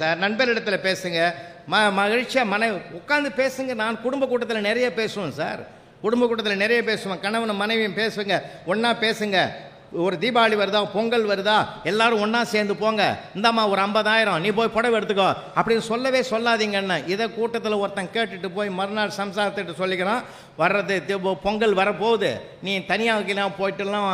Sir நண்பரிடத்தில் பேசுங்க, மகிழ்ச்சியாக உட்காந்து பேசுங்க. நான் குடும்ப கூட்டத்தில் நிறைய பேசுவேன் சார், குடும்ப கூட்டத்தில் நிறைய பேசுவேன். கணவன் மனைவியும் பேசுங்க, ஒன்றா பேசுங்க. ஒரு தீபாவளி வருதா, பொங்கல் வருதா, எல்லாரும் ஒன்றா சேர்ந்து போங்க, இந்தாம்மா ஒரு 50,000 நீ போய் புடவை எடுத்துக்கோ அப்படின்னு சொல்லவே சொல்லாதீங்கன்னு. இதை கூட்டத்தில் ஒருத்தன் கேட்டுட்டு போய் மறுநாள் சம்சாரத்திட்டு சொல்லிக்கிறான், வர்றது பொங்கல் வரப்போகுது, நீ தனியாக போயிட்டுலாம்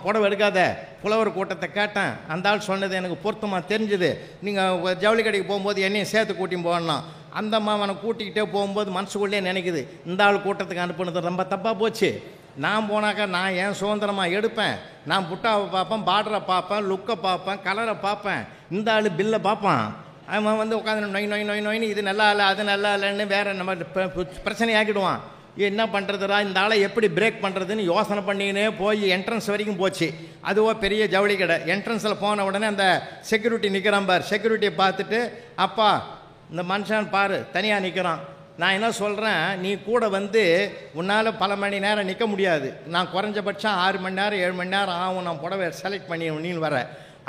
புடவை எடுக்காத. புலவர் கூட்டத்தை கேட்டேன், அந்த ஆள் சொன்னது எனக்கு பொருத்தமாக தெரிஞ்சுது. நீங்கள் ஜவுளி கடைக்கு போகும்போது என்னையும் சேர்த்து கூட்டின்னு போகணும். அந்த அம்மா அவனை கூட்டிக்கிட்டே போகும்போது மனசுக்குள்ளே நினைக்குது, இந்த ஆள் கூட்டத்துக்கு அனுப்புனது ரொம்ப தப்பாக போச்சு. நான் போனாக்கா நான் ஏன் சுதந்திரமாக எடுப்பேன், நான் புட்டாவை பார்ப்பேன், பார்டரை பார்ப்பேன், லுக்கை பார்ப்பேன், கலரை பார்ப்பேன். இந்த ஆள் பில்லை பார்ப்பான். அவன் உட்காந்து நொய் நொய் நொய் நொய்னு இது நல்லா இல்லை அது நல்லா இல்லைன்னு வேறு நம்ம பிரச்சனை ஆக்கிடுவான். என்ன பண்ணுறதுடா, இந்த ஆளை எப்படி பிரேக் பண்ணுறதுன்னு யோசனை பண்ணினே போய் என்ட்ரன்ஸ் வரைக்கும் போச்சு. அதுவோ பெரிய ஜவுளி கடை. என்ட்ரன்ஸில் போன உடனே அந்த செக்யூரிட்டி நிற்கிறான் பார். செக்யூரிட்டியை பார்த்துட்டு, அப்பா இந்த மனுஷன் பாரு தனியாக நிற்கிறான், நான் என்ன சொல்கிறேன், நீ கூட உன்னால் பல மணி நேரம் நிற்க முடியாது. நான் குறைஞ்சபட்சம் 6 மணி நேரம் 7 மணி நேரம் ஆகும் நான் புடவை செலக்ட் பண்ணி நீ வர.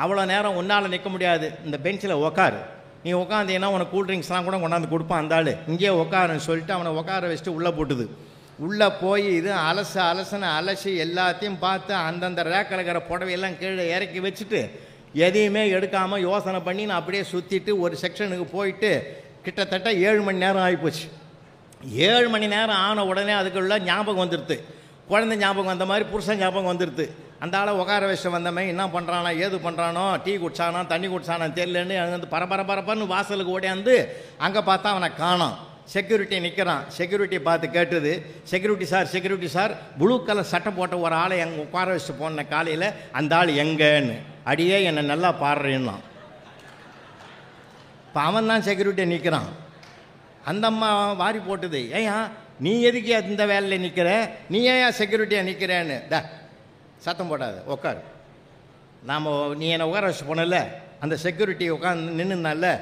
அவ்வளோ நேரம் உன்னால் நிற்க முடியாது, இந்த பெஞ்சில் உக்காரு. நீ உட்காந்தீங்கன்னா உனக்கு கூல்ட்ரிங்க்ஸ்லாம் கூட கொண்டாந்து கொடுப்பான் அந்த ஆள். இங்கேயே உட்காருன்னு சொல்லிட்டு அவனை உட்கார வச்சுட்டு உள்ளே போட்டுது. உள்ளே போய் இது அலசுன்னு அலசி எல்லாத்தையும் பார்த்து அந்தந்த ரேக்கில் இருக்கிற புடவையெல்லாம் கீழே இறக்கி வச்சுட்டு எதையுமே எடுக்காமல் யோசனை பண்ணி நான் அப்படியே சுற்றிட்டு ஒரு செக்ஷனுக்கு போயிட்டு கிட்டத்தட்ட 7 மணி நேரம் ஆகிப்போச்சு. 7 மணி நேரம் ஆன உடனே அதுக்குள்ள ஞாபகம் வந்துடுது. குழந்தை ஞாபகம் வந்த மாதிரி புருஷன் ஞாபகம் வந்துடுது. அந்த ஆளை உட்கார வச்சு வந்தமே என்ன பண்ணுறானோ ஏது பண்ணுறானோ, டீ குடிச்சானோ தண்ணி குடிச்சானோ தெரியலன்னு அங்கே பரபரன்னு வாசலுக்கு ஓடியாந்து அங்கே பார்த்தா அவனை காணோம். செக்யூரிட்டி நிற்கிறான். செக்யூரிட்டியை பார்த்து கேட்டுது, செக்யூரிட்டி சார் ப்ளூ கலர் சட்டை போட்ட ஒரு ஆளை எங்கே உட்கார வச்சு போன காலையில், அந்த ஆள் எங்கன்னு. அடியே என்னை நல்லா பாடுறேன்னா. இப்போ அவன் தான் செக்யூரிட்டியை நிற்கிறான். அந்த அம்மா வாரி போட்டுது, ஏயா நீ எதுக்கு இந்த வேலையில் நிற்கிற, நீ ஏன் செக்யூரிட்டியாக நிற்கிறேன்னு. சத்தம் போடாது, உட்காரு. நீ என்னை உட்கார வச்சு போனல, அந்த செக்யூரிட்டி உட்காந்து நின்றுனால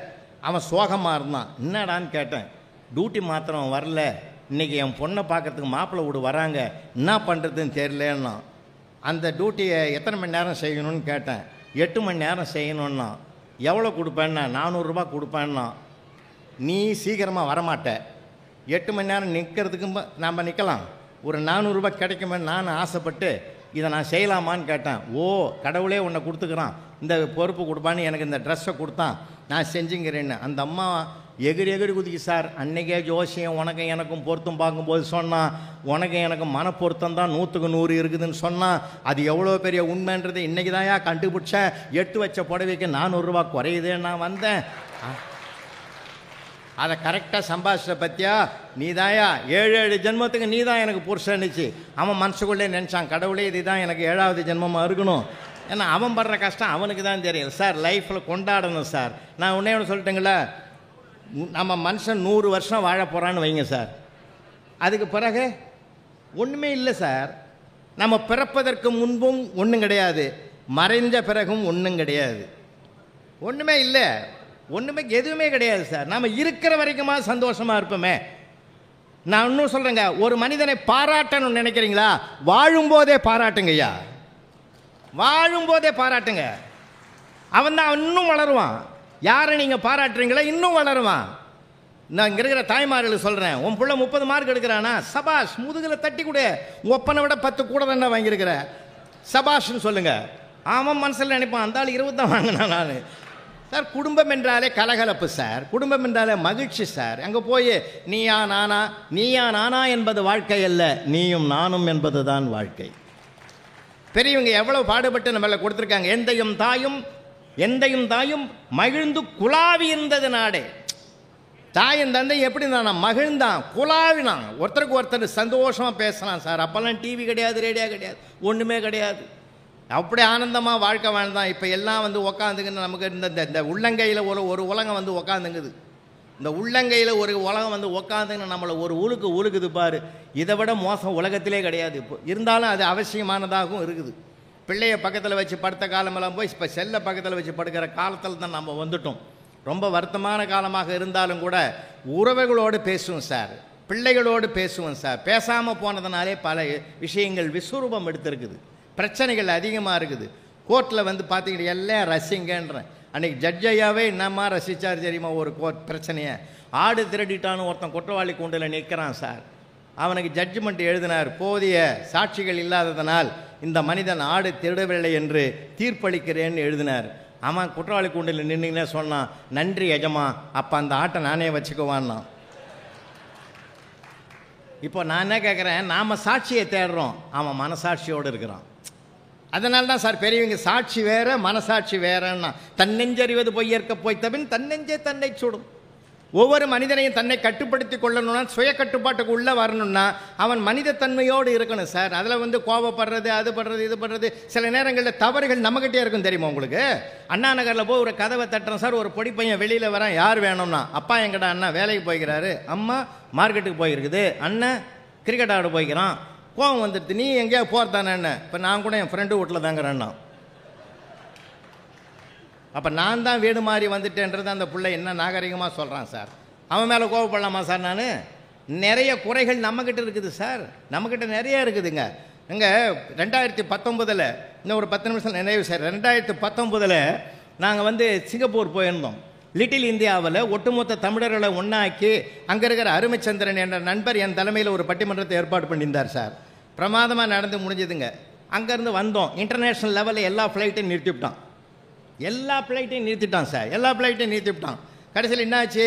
அவன் சோகமாக இருந்தான். என்னடான்னு கேட்டேன். டியூட்டி மாத்திரம் வரல, இன்றைக்கி என் பொண்ணை பார்க்குறதுக்கு மாப்பிள்ளை வீடு வராங்க, என்ன பண்ணுறதுன்னு தெரியலன்னா. அந்த டியூட்டியை எத்தனை மணி நேரம் செய்யணும்னு கேட்டேன். 8 மணி நேரம் செய்யணுன்னா. எவ்வளோ கொடுப்பேன்னா 400 ரூபா கொடுப்பேன்னா. நீ சீக்கிரமாக வரமாட்ட, 8 மணி நேரம் நிற்கிறதுக்கு நம்ம நிற்கலாம், ஒரு 400 ரூபா கிடைக்குமே நான் ஆசைப்பட்டு இதை நான் செய்யலாமான்னு கேட்டேன். ஓ கடவுளே உன்னை கொடுத்துக்கிறான், இந்த பொறுப்பு கொடுப்பான்னு எனக்கு இந்த ட்ரெஸ்ஸை கொடுத்தான், நான் செஞ்சுங்கிறேன்னு. அந்த அம்மா எகிரி குதிக்கு, சார் அன்றைக்கே ஜோசியம் உனக்கு எனக்கும் பொருத்தம் பார்க்கும்போது சொன்னான், உனக்கு எனக்கு மன பொருத்தம் தான் 100க்கு 100 இருக்குதுன்னு சொன்னான். அது எவ்வளோ பெரிய உண்மைன்றது இன்றைக்கி தான்யா கண்டுபிடிச்சேன். 8 வச்ச புடவைக்கு 400 ரூபா குறையுதே நான் வந்தேன். அதை கரெக்டாக சம்பாதிச்ச பற்றியா, நீ தாயா 7 ஜென்மத்துக்கு நீ தான் எனக்கு புருஷன்னுச்சு. அவன் மனசுக்குள்ளே நினச்சான், கடவுளே இது தான் எனக்கு 7வது ஜென்மமாக இருக்கணும். ஏன்னா அவன் படுற கஷ்டம் அவனுக்கு தான் தெரியும். சார் லைஃப்பில் கொண்டாடணும் சார். நான் உன்னே ஒன்று சொல்லிட்டேங்களா, நம்ம மனுஷன் 100 வருஷம் வாழ போகிறான்னு வைங்க சார், அதுக்கு பிறகு ஒன்றுமே இல்லை சார். நம்ம பிறப்பதற்கு முன்பும் ஒன்றும் கிடையாது, மறைஞ்ச பிறகும் ஒன்றும் கிடையாது, ஒன்றுமே இல்லை, ஒன்றுமே எதுவுமே கிடையாது சார். நம்ம இருக்கிற வரைக்குமா சந்தோஷமாக இருப்போமே. நான் இன்னும் சொல்கிறேங்க, ஒரு மனிதனை பாராட்டணும்னு நினைக்கிறீங்களா, வாழும்போதே பாராட்டுங்கய்யா, வாழும்போதே பாராட்டுங்க. அவன் தான் இன்னும் வளருவான். யாரை நீங்கள் பாராட்டுறீங்களா இன்னும் வளருவான். நான் இங்கே இருக்கிற தாய்மார்களுக்கு சொல்கிறேன், உன் பிள்ளை 30 மார்க் எடுக்கிறானா, சபாஷ், முதுகில் தட்டி கொடு. உங்கள் ஒப்பனை விட 10 கூட தானே வாங்கியிருக்கிற, சபாஷ்ன்னு சொல்லுங்கள். அவன் மனசில் நினைப்பான், அந்த ஆள் 20 தான் வாங்கினான் நான். சார் குடும்பம் என்றாலே கலகலப்பு சார், குடும்பம் என்றாலே மகிழ்ச்சி சார். அங்கே போய் நீயா நானா என்பது வாழ்க்கை அல்ல, நீயும் நானும் என்பது தான் வாழ்க்கை. பெரியவங்க எவ்வளோ பாடுபட்டு நம்மள கொடுத்துருக்காங்க. எந்தையும் தாயும் மகிழ்ந்து குழாவி இருந்தது நாடே. தாயும் தந்தை எப்படி நான் மகிழ்ந்தான், குழாவினான், ஒருத்தருக்கு ஒருத்தர் சந்தோஷமாக பேசலாம் சார். அப்போல்லாம் டிவி கிடையாது, ரேடியோ கிடையாது, ஒன்றுமே கிடையாது. அப்படி ஆனந்தமாக வாழ்க்கை வாழ்ந்தான். இப்போ எல்லாம் உக்காந்துங்கன்னு நமக்கு இந்த உள்ளங்கையில் ஒரு உலகம் உக்காந்துங்குது. இந்த உள்ளங்கையில் ஒரு உலகம் உக்காந்துங்கன்னு நம்மளை ஒரு உழுக்குது பாரு. இதை விட மோசம் உலகத்திலே கிடையாது. இப்போ இருந்தாலும் அது அவசியமானதாகவும் இருக்குது. பிள்ளைய பக்கத்தில் வச்சு படுத்த காலமெல்லாம் போய் இப்போ செல்லை பக்கத்தில் வச்சு படுக்கிற காலத்தில் தான் நம்ம வந்துட்டோம். ரொம்ப வருத்தமான காலமாக இருந்தாலும் கூட உறவுகளோடு பேசுவோம் சார், பிள்ளைகளோடு பேசுவோம் சார். பேசாமல் போனதுனாலே பல விஷயங்கள் விஸ்வரூபம் எடுத்திருக்குது, பிரச்சனைகள் அதிகமாக இருக்குது. கோர்ட்டில் பார்த்தீங்கன்னா எல்லாம் ரசிங்கன்றேன். அன்றைக்கி ஜட்ஜ் ஐயாவே என்னம்மா ரசித்தார் தெரியுமா ஒரு பிரச்சனையை. ஆடு திருடிட்டான்னு ஒருத்தன் குற்றவாளி கூண்டில் நிற்கிறான் சார். அவனுக்கு ஜட்ஜ்மெண்ட் எழுதினார், போதிய சாட்சிகள் இல்லாததனால் இந்த மனிதன் ஆடு திருடவில்லை என்று தீர்ப்பளிக்கிறேன்னு எழுதினார். அவன் குற்றவாளி கூண்டில் நின்றுங்கன்னே சொன்னான், நன்றி எஜமா, அப்போ அந்த ஆட்டை நானே வச்சுக்குவான்னா. இப்போ நான் என்ன கேட்குறேன், நாம் சாட்சியை தேடுறோம், அவன் மனசாட்சியோடு இருக்கிறான். அதனால தான் சார் பெரியவங்க சாட்சி வேற மனசாட்சி வேறன்னா, தன்னெஞ்சறிவது பொய்யற்க போய்த்தபின் தன்னெஞ்சே தன்னை சுடும். ஒவ்வொரு மனிதனையும் தன்னை கட்டுப்படுத்தி கொள்ளணும்னா, சுய கட்டுப்பாட்டுக்கு உள்ளே வரணும்னா அவன் மனித தன்மையோடு இருக்கணும் சார். அதில் கோபப்படுறது, அது பண்ணுறது, இது பண்ணுறது, சில நேரங்களில் தவறுகள் நம்மகிட்டே இருக்கும் தெரியுமா உங்களுக்கு. அண்ணா நகரில் போய் ஒரு கதவை தட்டுறோம் சார், ஒரு பொடி பையன் வெளியில் வரான், யார் வேணும்னா, அப்பா எங்கடா அண்ணா வேலைக்கு போய்க்கிறாரு, அம்மா மார்க்கெட்டுக்கு போயிருக்குது, அண்ணன் கிரிக்கெட் ஆட போய்க்கிறான். கோவம் வந்துடுது, நீ எங்கேயா போகிறதானே என்ன. இப்போ நான் கூட என் ஃப்ரெண்டு வீட்டில் தாங்கிறேன்னா, அப்போ நான் தான் வீடு மாறி வந்துட்டேன்றது அந்த பிள்ளை என்ன நாகரிகமாக சொல்கிறான் சார். அவன் மேலே கோவப்படலாமா சார்? நான் நிறைய குறைகள் நம்மக்கிட்ட இருக்குது சார், நம்மக்கிட்ட நிறைய இருக்குதுங்க. இங்கே 2019 இன்னும் ஒரு 10 நிமிஷம் நினைவு சார். 2019 நாங்கள் சிங்கப்பூர் போயிருந்தோம். லிட்டில் இந்தியாவில் ஒட்டுமொத்த தமிழர்களை ஒன்றாக்கி அங்கே இருக்கிற அருமைச்சந்திரன் என்ற நண்பர் என் தலைமையில் ஒரு பட்டிமன்றத்தை ஏற்பாடு பண்ணியிருந்தார் சார். பிரமாதமாக நடந்து முடிஞ்சதுங்க. அங்கேருந்து வந்தோம், இன்டர்நேஷ்னல் லெவலில் எல்லா ஃப்ளைட்டையும் நிறுத்திவிட்டான். எல்லா ஃப்ளைட்டையும் நிறுத்திட்டான் சார், எல்லா ஃப்ளைட்டையும் நிறுத்திவிட்டான். கடைசியில் என்னாச்சு,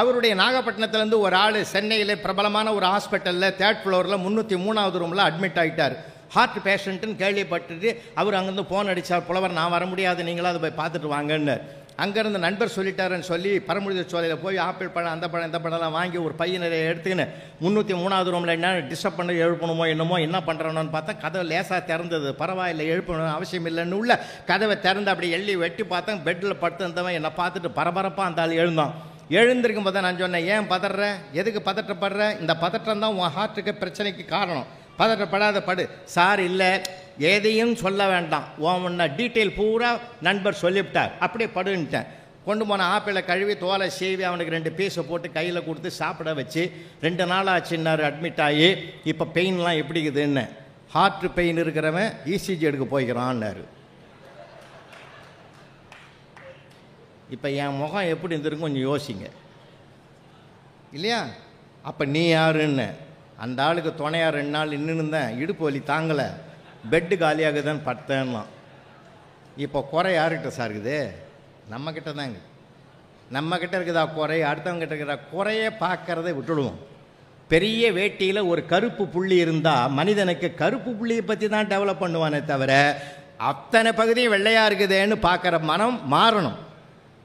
அவருடைய நாகப்பட்டினத்துலேருந்து ஒரு ஆள் சென்னையில் பிரபலமான ஒரு ஹாஸ்பிட்டலில் 3rd ஃப்ளோரில் 303வது ரூமில் அட்மிட் ஆகிட்டார். ஹார்ட் பேஷண்ட்டுன்னு கேள்விப்பட்டுட்டு அவர் அங்கேருந்து ஃபோன் அடித்தார், புலவர் நான் வர முடியாது, நீங்களாம் அதை போய் பார்த்துட்டு வாங்கன்னு. அங்கேருந்து நண்பர் சொல்லிட்டாருன்னு சொல்லி பரமுடித சோலையில் போய் ஆப்பிள் பழம் அந்த பழம் இந்த பழம்லாம் வாங்கி ஒரு பையனை எடுத்துக்கின்னு 303வது ரூமில் என்ன டிஸ்டர்ப் பண்ணி எழுப்பணுமோ என்னமோ என்ன பண்ணுறோன்னு பார்த்தா கதவை லேசாக திறந்தது. பரவாயில்லை, எழுப்பணும் அவசியம் இல்லைன்னு உள்ள கதவை திறந்து அப்படி எள்ளி வெட்டி பார்த்தேன். பெட்டில் படுத்துருந்தவன் என்னை பார்த்துட்டு பரபரப்பாக அந்த ஆள் எழுந்தான். எழுந்திருக்கும் போது நான் சொன்னேன், ஏன் பதற, எதுக்கு பதற்றப்படுற, இந்த பதற்றம் தான் உன் ஹார்ட்டுக்கு பிரச்சனைக்கு காரணம், பதற்றப்படாத படு. சார் இல்லை, எதையும் சொல்ல வேண்டாம், உன்ன டீட்டெயில் பூரா நண்பர் சொல்லிவிட்டார், அப்படியே படுன்ட்டேன். கொண்டு போன ஆப்பிளை கழுவி தோலை சீவி அவனுக்கு 2 பீஸை போட்டு கையில் கொடுத்து சாப்பிட வச்சு 2 நாள் ஆச்சுன்னாரு அட்மிட் ஆகி. இப்போ பெயின்லாம் எப்படி இருக்குதுன்னு, ஹார்ட் பெயின் இருக்கிறவன் இசிஜி எடுக்க போய்க்கிறான்னாரு. இப்போ என் முகம் எப்படி இருந்திருக்கும் கொஞ்சம் யோசிங்க இல்லையா. அப்போ நீ யாருன்னு அந்த ஆளுக்கு துணையாக 2 நாள் நின்று இருந்தேன், இடுப்பு வலி தாங்கலை, பெட்டு காலியாகுதுன்னு படுத்தேன்னா. இப்போ குறை யார்கிட்ட சார் இருக்குது? நம்மக்கிட்ட தாங்க. நம்மக்கிட்ட இருக்குதா குறை? அடுத்தவங்ககிட்ட இருக்கிற குறையே பார்க்கறதை விட்டுடுவோம். பெரிய வேட்டியில் ஒரு கருப்பு புள்ளி இருந்தால் மனிதனுக்கு கருப்பு புள்ளியை பற்றி தான் டெவலப் பண்ணுவானே தவிர அத்தனை பகுதியும் வெள்ளையாக இருக்குதுன்னு பார்க்குற மனம் மாறணும்.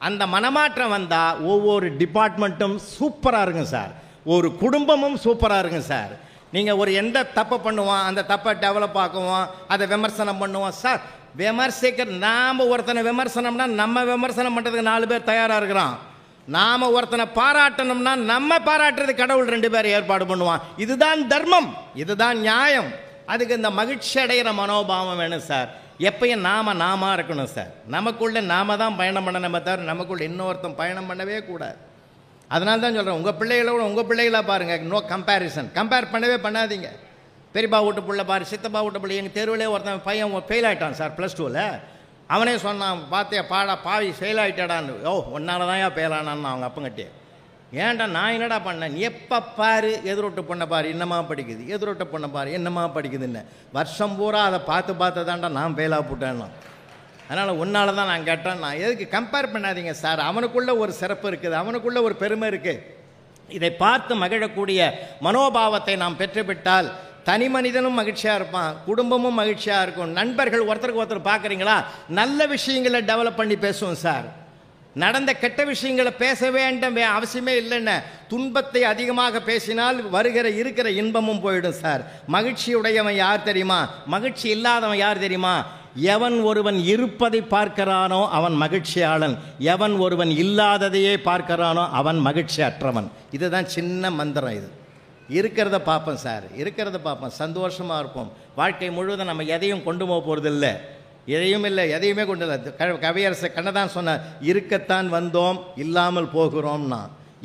அந்த மனமாற்றம் வந்தால் ஒவ்வொரு டிபார்ட்மெண்ட்டும் சூப்பராக இருக்கும் சார், ஒரு குடும்பமும் சூப்பராக இருக்கும் சார். நீங்கள் ஒரு எந்த தப்பை பண்ணுவோம், அந்த தப்பை டெவலப் ஆக்குவோம், அதை விமர்சனம் பண்ணுவோம் சார். விமர்சிக்கிற நாம் ஒருத்தனை விமர்சனம்னா நம்ம விமர்சனம் பண்ணுறதுக்கு 4 பேர் தயாராக இருக்கிறோம். நாம் ஒருத்தனை பாராட்டணும்னா நம்ம பாராட்டுறது கடவுள் 2 பேர் ஏற்பாடு பண்ணுவான். இதுதான் தர்மம், இதுதான் நியாயம். அதுக்கு இந்த மகிழ்ச்சி அடைகிற மனோபாவம் வேணும் சார். எப்பயும் நாம இருக்கணும் சார். நமக்குள்ளே நாம தான் பயணம் பண்ணணுமே தவிர நமக்குள்ளே இன்னொருத்தன் பயணம் பண்ணவே கூடாது. அதனால தான் சொல்கிறேன், உங்கள் பிள்ளைகளோட உங்கள் பிள்ளைகளாக பாருங்கள், நோ கம்பேரிசன். கம்பேர் பண்ணவே பண்ணாதீங்க. பெரியப்பா வீட்டு பிள்ளை பாரு, சித்தப்பா வீட்டு பிள்ளை. எங்கள் தெருவிலே ஒருத்தன் பையன் ஃபெயில் ஆகிட்டான் சார் +2ல். அவனே சொன்னான், பார்த்தே பாடா பாவி ஃபெயில் ஆகிட்டாடான்னு. ஒன்னால தான் ஃபெயில் ஆனான்னு அவங்க அப்பங்கட்டே. ஏன்டா நான் என்னடா பண்ணேன், எப்போ பாரு எதிரொட்டு பொண்ணை பாரு என்னமா படிக்குது, எதிரொட்ட பொண்ணை பாரு என்னமா படிக்குதுன்னு வருஷம் பூரா அதை பார்த்து தான்டா நான் ஃபெயிலாக போட்டேன்னா. அதனால் உன்னால தான் நான் கேட்டேன். நான் எதுக்கு கம்பேர் பண்ணாதீங்க சார். அவனுக்குள்ளே ஒரு சிறப்பு இருக்குது, அவனுக்குள்ளே ஒரு பெருமை இருக்குது. இதை பார்த்து மகிழக்கூடிய மனோபாவத்தை நாம் பெற்றுவிட்டால் தனி மனிதனும் மகிழ்ச்சியாக இருப்பான், குடும்பமும் மகிழ்ச்சியாக இருக்கும். நண்பர்கள் ஒருத்தருக்கு ஒருத்தர் பார்க்குறீங்களா, நல்ல விஷயங்களை டெவலப் பண்ணி பேசுவோம் சார். நடந்த கெட்ட விஷயங்களை பேச வேண்டும் அவசியமே இல்லைன்னு. துன்பத்தை அதிகமாக பேசினால் இருக்கிற இன்பமும் போயிடும் சார். மகிழ்ச்சியுடையவன் யார் தெரியுமா? மகிழ்ச்சி இல்லாதவன் யார் தெரியுமா? எவன் ஒருவன் இருப்பதை பார்க்கிறானோ அவன் மகிழ்ச்சியாளன், எவன் ஒருவன் இல்லாததையே பார்க்கிறானோ அவன் மகிழ்ச்சி அற்றவன். இதுதான் சின்ன மந்திரம். இது இருக்கிறத பார்ப்போம் சார், இருக்கிறத பார்ப்போம், சந்தோஷமாக இருப்போம். வாழ்க்கை முழுவதும் நம்ம எதையும் கொண்டு போக போகிறதில்லை, எதையுமே கொண்டு இல்லை. கவியரசு கண்ணதான் சொன்னார், இருக்கத்தான் வந்தோம் இல்லாமல் போகிறோம்னா.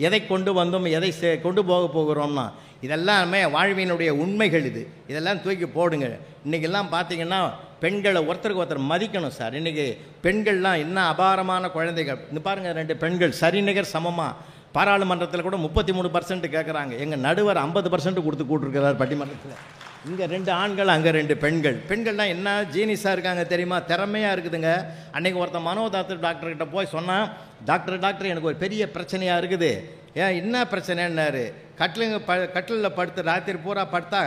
எதை கொண்டு வந்தோம், எதை கொண்டு போகிறோம்னா, இதெல்லாமே வாழ்வினுடைய உண்மைகள். இதெல்லாம் தூக்கி போடுங்க. இன்றைக்கெல்லாம் பார்த்தீங்கன்னா பெண்களை ஒருத்தருக்கு ஒருத்தர் மதிக்கணும் சார். இன்றைக்கி பெண்கள்லாம் என்ன அபாரமான குழந்தைகள். இந்த பாருங்கள், 2 பெண்கள் சரிநிகர் சமமாக பாராளுமன்றத்தில் கூட 33% கேட்குறாங்க. எங்கள் நடுவர் 50% கொடுத்து கூட்டிருக்கிறார் பட்டிமன்றத்தில். இங்கே 2 ஆண்கள், அங்கே 2 பெண்கள். பெண்கள்லாம் என்ன ஜீனிஸாக இருக்காங்க தெரியுமா, திறமையாக இருக்குதுங்க. அன்றைக்கி ஒருத்தன் மனோதாத்திர டாக்டர்கிட்ட போய் சொன்னால், டாக்டர் எனக்கு ஒரு பெரிய பிரச்சனையாக இருக்குது. ஏன் என்ன பிரச்சனைன்னாரு. கட்டிலில் படுத்து ராத்திரி பூரா படுத்தா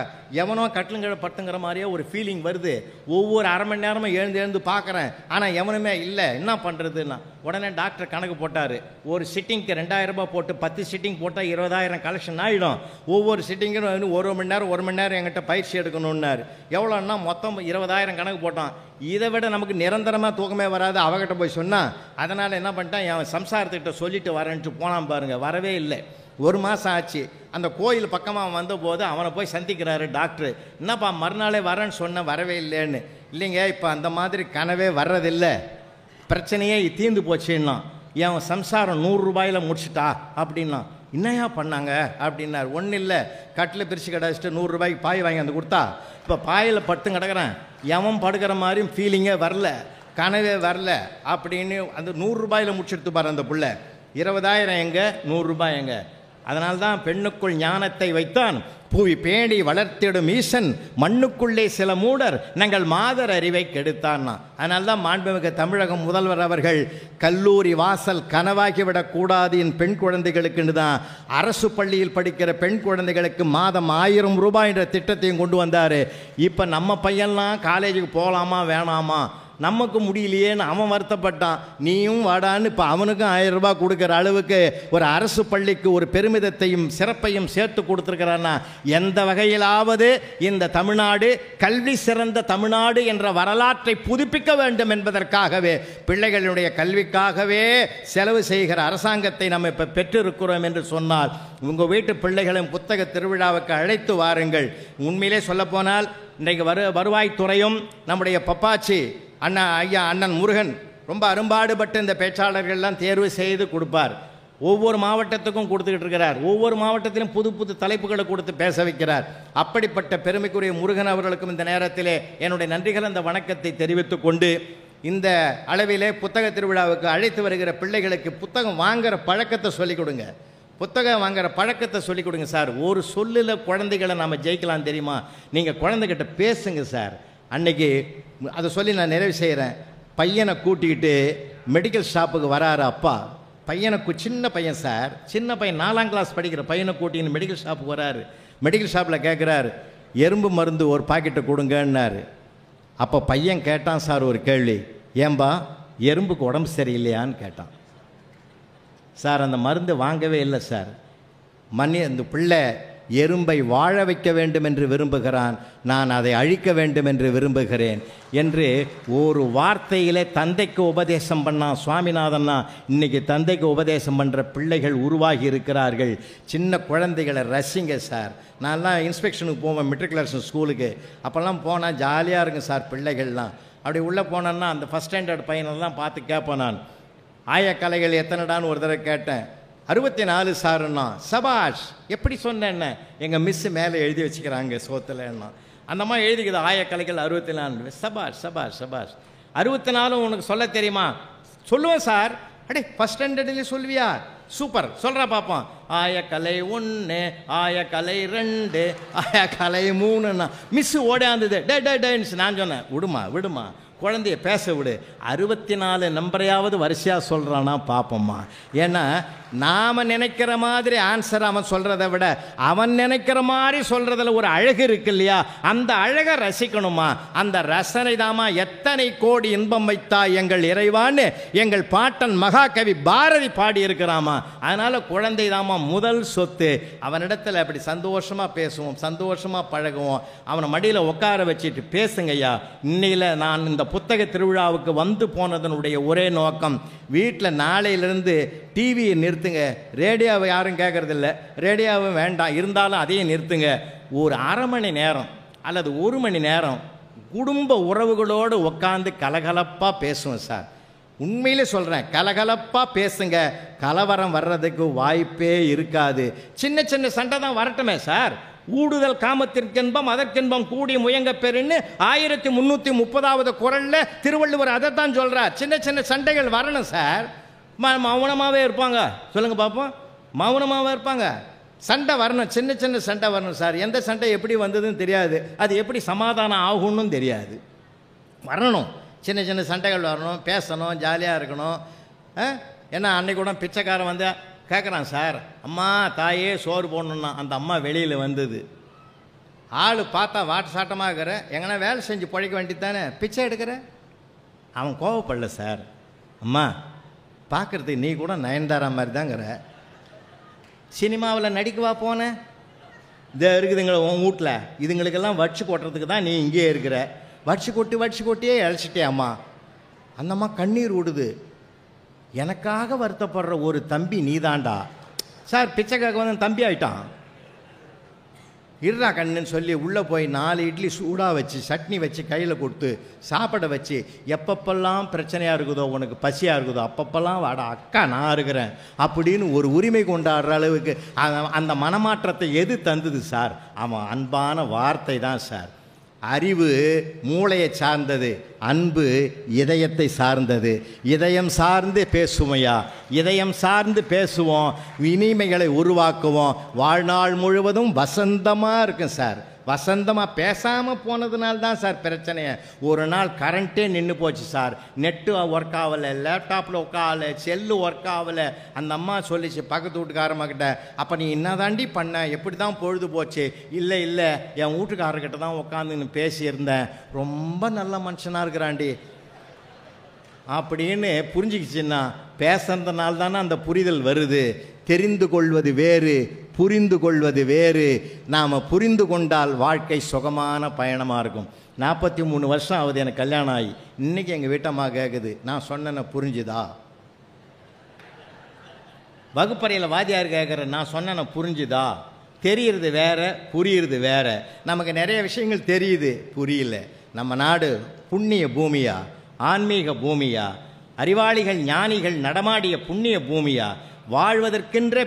எவனோ கட்டிலுங்க படுத்துங்கிற மாதிரியே ஒரு ஃபீலிங் வருது. ஒவ்வொரு அரை மணி நேரமும் எழுந்து பார்க்குறேன், ஆனால் எவனுமே இல்லை, என்ன பண்ணுறதுன்னா உடனே டாக்டர் கணக்கு போட்டார். ஒரு சிட்டிங்க்கு 2000 ரூபாய் போட்டு 10 சிட்டிங் போட்டால் 20,000 கலெக்ஷன் ஆகிடும். ஒவ்வொரு சிட்டிங்கும் 1 மணி நேரம் என்கிட்ட பயிற்சி எடுக்கணுன்னாரு. எவ்வளோன்னா மொத்தம் 20,000 கணக்கு போட்டான். இதை விட நமக்கு நிரந்தரமாக தூக்கமே வராது. அவகிட்ட போய் சொன்னான். அதனால் என்ன பண்ணிட்டான், என் சம்சாரத்துக்கிட்ட சொல்லிட்டு வரேன்ட்டு போனான் பாருங்கள். வரவே இல்லை. 1 மாதம் ஆச்சு. அந்த கோயில் பக்கமாக வந்தபோது அவனை போய் சந்திக்கிறாரு டாக்டர். என்னப்பா மறுநாளே வரேன்னு சொன்ன, வரவே இல்லைன்னு. இல்லைங்க, இப்போ அந்த மாதிரி கனவே வர்றதில்லை, பிரச்சனையே தீர்ந்து போச்சுன்னா. என் சம்சாரம் 100 ரூபாயில் முடிச்சுட்டா அப்படின்னா. என்னையா பண்ணாங்க அப்படின்னார். ஒன்றும் இல்லை, கட்டில் பிரித்து கிடச்சிட்டு 100 ரூபாய்க்கு பாய் வாங்கி வந்து கொடுத்தா, இப்போ பாயில் படுத்து கிடக்கிறேன், எவன் படுக்கிற மாதிரியும் ஃபீலிங்கே வரல, கனவே வரல அப்படின்னு. அந்த 100 ரூபாயில் முடிச்சுட்டு பாரு அந்த பிள்ளை. 20,000 எங்கே, 100 ரூபாய் எங்கே? அதனால்தான் பெண்ணுக்குள் ஞானத்தை வைத்தான் புவி பேணி வளர்த்திடும் ஈசன், மண்ணுக்குள்ளே சில மூடர் நாங்கள் மாதர் அறிவை கெடுத்தான்னா. அதனால்தான் மாண்புமிகு தமிழக முதல்வர் அவர்கள் கல்லூரி வாசல் கனவாகிவிடக்கூடாது என் பெண் குழந்தைகளுக்குன்னு தான் அரசு பள்ளியில் படிக்கிற பெண் குழந்தைகளுக்கு மாதம் 1000 ரூபாய் என்ற திட்டத்தையும் கொண்டு வந்தார். இப்போ நம்ம பையன்லாம் காலேஜுக்கு போகலாமா வேணாமா, நமக்கு முடியலையேன்னு அவன் வருத்தப்பட்டான். நீயும் வாடான்னு இப்போ அவனுக்கும் 1000 ரூபாய் கொடுக்குற அளவுக்கு ஒரு அரசு பள்ளிக்கு ஒரு பெருமிதத்தையும் சிறப்பையும் சேர்த்து கொடுத்துருக்கிறான்னா, எந்த வகையிலாவது இந்த தமிழ்நாடு கல்வி சிறந்த தமிழ்நாடு என்ற வரலாற்றை புதுப்பிக்க வேண்டும் என்பதற்காகவே, பிள்ளைகளுடைய கல்விக்காகவே செலவு செய்கிற அரசாங்கத்தை நம்ம இப்போ பெற்றிருக்கிறோம் என்று சொன்னால், உங்கள் வீட்டு பிள்ளைகளும் புத்தக திருவிழாவுக்கு அழைத்து வாருங்கள். உண்மையிலே சொல்லப்போனால் இன்றைக்கு வருவாய்த்துறையும் நம்முடைய பப்பாச்சி அண்ணன் முருகன் ரொம்ப அரும்பாடுபட்டு இந்த பேச்சாளர்கள்லாம் தேர்வு செய்து கொடுப்பார். ஒவ்வொரு மாவட்டத்துக்கும் கொடுத்துக்கிட்டு இருக்கிறார். ஒவ்வொரு மாவட்டத்திலும் புது புது தலைப்புகளை கொடுத்து பேச வைக்கிறார். அப்படிப்பட்ட பெருமைக்குரிய முருகன் அவர்களுக்கும் இந்த நேரத்திலே என்னுடைய நன்றிகள், அந்த வணக்கத்தை தெரிவித்துக் கொண்டு, இந்த அளவிலே புத்தக திருவிழாவுக்கு அழைத்து வருகிற பிள்ளைகளுக்கு புத்தகம் வாங்குகிற பழக்கத்தை சொல்லிக் கொடுங்க. புத்தகம் வாங்குகிற பழக்கத்தை சொல்லிக் கொடுங்க சார். ஒரு சொல்லில் குழந்தைகளை நம்ம ஜெயிக்கலாம் தெரியுமா? நீங்கள் குழந்தைகிட்ட பேசுங்க சார். அன்னைக்கு அதை சொல்லி நான் நிறைவு செய்கிறேன். பையனை கூட்டிக்கிட்டு மெடிக்கல் ஷாப்புக்கு வராரு அப்பா. பையனுக்கு சின்ன பையன் சார், சின்ன பையன் 4ஆம் கிளாஸ் படிக்கிற பையனை கூட்டின்னு மெடிக்கல் ஷாப்புக்கு வராரு. மெடிக்கல் ஷாப்பில் கேட்குறாரு, எறும்பு மருந்து ஒரு பாக்கெட்டை கொடுங்கன்னாரு. அப்போ பையன் கேட்டான் சார் ஒரு கேள்வி, ஏன்பா எறும்புக்கு உடம்பு சரியில்லையான்னு கேட்டான் சார். அந்த மருந்து வாங்கவே இல்லை சார். அந்த பிள்ளை எறும்பை வாழ வைக்க வேண்டும் என்று விரும்புகிறான், நான் அதை அழிக்க வேண்டும் என்று விரும்புகிறேன் என்று ஒரு வார்த்தையிலே தந்தைக்கு உபதேசம் பண்ணான் சுவாமிநாதன்னா. இன்றைக்கி தந்தைக்கு உபதேசம் பண்ணுற பிள்ளைகள் உருவாகி இருக்கிறார்கள். சின்ன குழந்தைகளை ரசிங்க சார். நான்லாம் இன்ஸ்பெக்ஷனுக்கு போவேன் மெட்ரிகுலேஷன் ஸ்கூலுக்கு. அப்போல்லாம் போனால் ஜாலியாக இருக்கும் சார் பிள்ளைகள்லாம். அப்படி உள்ளே போனேன்னா அந்த ஃபஸ்ட் ஸ்டாண்டர்ட் பையனெல்லாம் பார்த்து கேட்பேன் நான், ஆயக்கலைகள் எத்தனைடான்னு ஒரு தடவை கேட்டேன். 64 சாருன்னா. சபாஷ், எப்படி சொன்னேன்ன? எங்கள் மிஸ்ஸு மேலே எழுதி வச்சுக்கிறாங்க சோத்துலன்னா. அந்த மாதிரி எழுதிக்குது ஆயக்கலைகள் 64. சபாஷ் சபாஷ் சபாஷ். 64 உனக்கு சொல்ல தெரியுமா? சொல்லுவேன் சார். அடே ஃபஸ்ட் ஸ்டாண்டர்ட்லேயே சொல்லுவியா? சூப்பர், சொல்கிறா பார்ப்போம். ஆயக்கலை 1, ஆயக்கலை 2, ஆயக்கலை 3ன்னா மிஸ்ஸு ஓடாந்தது. டேன்னு நான் சொன்னேன், விடுமா குழந்தைய பேச விடு. 64 நம்பரையாவது வரிசையாக சொல்கிறானா பார்ப்போம்மா. ஏன்னா நாம் நினைக்கிற மாதிரி ஆன்சர் அவன் சொல்கிறத விட அவன் நினைக்கிற மாதிரி சொல்கிறதுல ஒரு அழகு இருக்கு இல்லையா? அந்த அழகை ரசிக்கணுமா? அந்த ரசனை தாமா எத்தனை கோடி இன்பம் வைத்தா எங்கள் இறைவான்னு எங்கள் பாட்டன் மகாகவி பாரதி பாடி இருக்கிறாமா. அதனால் குழந்தை தாமா முதல் சொத்து. அவனிடத்தில் அப்படி சந்தோஷமாக பேசுவோம், சந்தோஷமாக பழகுவோம். அவனை மடியில் உட்கார வச்சுட்டு பேசுங்கய்யா. இன்னையில் நான் இந்த புத்தக திருவிழாவுக்கு வந்து போனதனுடைய ஒரே நோக்கம், வீட்டில் நாளையிலிருந்து டிவியை நிறுத்துங்க. ரேடியோவை யாரும் கேட்கறதில்ல, ரேடியோவும் வேண்டாம், இருந்தாலும் அதையும் நிறுத்துங்க. ஒரு அரை மணி நேரம் அல்லது 1 மணி நேரம் குடும்ப உறவுகளோடு உட்காந்து கலகலப்பாக பேசுவோம் சார். உண்மையிலே சொல்கிறேன், கலகலப்பாக பேசுங்க. கலவரம் வர்றதுக்கு வாய்ப்பே இருக்காது. சின்ன சின்ன சண்டை தான் வரட்டுமே சார். ஊடுதல் காமத்திற்கென்பம் அதற்கென்பம் கூடி முயங்க பெருன்னு 1330வது குறள்ல திருவள்ளுவர் அதைத்தான் சொல்றார். சின்ன சின்ன சண்டைகள் வரணும் சார். மௌனமாகவே இருப்பாங்க. சொல்லுங்க பார்ப்போம். மௌனமாகவே இருப்பாங்க. சண்டை வரணும், சின்ன சின்ன சண்டை வரணும் சார். எந்த சண்டை எப்படி வந்ததுன்னு தெரியாது, அது எப்படி சமாதானம் ஆகும்னு தெரியாது. வரணும், சின்ன சின்ன சண்டைகள் வரணும், பேசணும், ஜாலியாக இருக்கணும். ஏன்னா அன்னைக்கு கூட பிச்சைக்காரன் வந்து கேட்குறான் சார், அம்மா தாயே சோறு போடணுன்னா. அந்த அம்மா வெளியில் வந்தது. ஆள் பார்த்தா வாட்டு சாட்டமாக இருக்கிற, எங்கன்னா வேலை செஞ்சு பழைக்க வேண்டியது தானே, பிச்சை எடுக்கிற. அவன் கோவப்படல சார். அம்மா பார்க்குறதுக்கு நீ கூட நயன்தாரா மாதிரி தாங்கிற, சினிமாவில் நடிக்கவா போனேன், இதை இருக்குதுங்கள உன் வீட்டில், இதுங்களுக்கெல்லாம் வச்சு கொட்டுறதுக்கு தான் நீ இங்கேயே இருக்கிற, வச்சு கொட்டியே இழைச்சிட்டே அம்மா. அந்த அம்மா கண்ணீர் விடுது. எனக்காக வருத்தப்படுற ஒரு தம்பி நீதாண்டா சார். பிச்சைக்காக வந்து தம்பி ஆயிட்டான். இருடா கண்ணுன்னு சொல்லி உள்ளே போய் 4 இட்லி சூடாக வச்சு சட்னி வச்சு கையில் கொடுத்து சாப்பிட வச்சு, எப்பப்பெல்லாம் பிரச்சனையாக இருக்குதோ, உனக்கு பசியாக இருக்குதோ, அப்பப்பெல்லாம் வாடா அக்கா நான் இருக்கிறேன் அப்படின்னு ஒரு உரிமை கொண்டாடுற அளவுக்கு அந்த மனமாற்றத்தை எது தந்தது சார்? ஆமாம், அன்பான வார்த்தை தான் சார். அறிவு மூளையை சார்ந்தது, அன்பு இதயத்தை சார்ந்தது. இதயம் சார்ந்து பேசுமையா, இதயம் சார்ந்து பேசுவோம், இனிமைகளை உருவாக்குவோம். வாழ்நாள் முழுவதும் வசந்தமாக இருக்கும் சார். வசந்தமாக பேசாமல் போனதுனால தான் சார் பிரச்சனையே. ஒரு நாள் கரண்ட்டே நின்று போச்சு சார். நெட்டு ஒர்க் ஆகலை, லேப்டாப்பில் ஒர்க் ஆகலை, செல்லு ஒர்க் ஆகலை. அந்த அம்மா சொல்லிச்சு பக்கத்து வீட்டுக்காரம்மாக்கிட்ட, அப்போ நீ என்ன தாண்டி பண்ண, எப்படி தான் பொழுது போச்சு? இல்லை என் வீட்டுக்காரர்கிட்ட தான் உட்காந்துன்னு பேசியிருந்தேன், ரொம்ப நல்ல மனுஷனாக இருக்கிறாண்டி அப்படின்னு புரிஞ்சுக்கிச்சுன்னா, பேசுறதுனால தானே அந்த புரிதல் வருது. தெரிந்து கொள்வது வேறு, புரிந்து கொள்வது வேறு. நாம் புரிந்து கொண்டால் வாழ்க்கை சுகமான பயணமாக இருக்கும். 43 வருஷம் ஆகுது எனக்கு கல்யாணம் ஆகி. இன்றைக்கி எங்கள் வீட்டம்மா கேட்குது, நான் சொன்னேன்னு புரிஞ்சுதா? வகுப்பறையில் வாத்தியார் கேட்குற, நான் சொன்னேன்னு புரிஞ்சுதா? தெரியுறது வேற, புரியுறது வேற. நமக்கு நிறைய விஷயங்கள் தெரியுது, புரியல. நம்ம நாடு புண்ணிய பூமியா, ஆன்மீக பூமியா, அறிவாளிகள் ஞானிகள் நடமாடிய புண்ணிய பூமியா, வாழ்வதற்கென்ற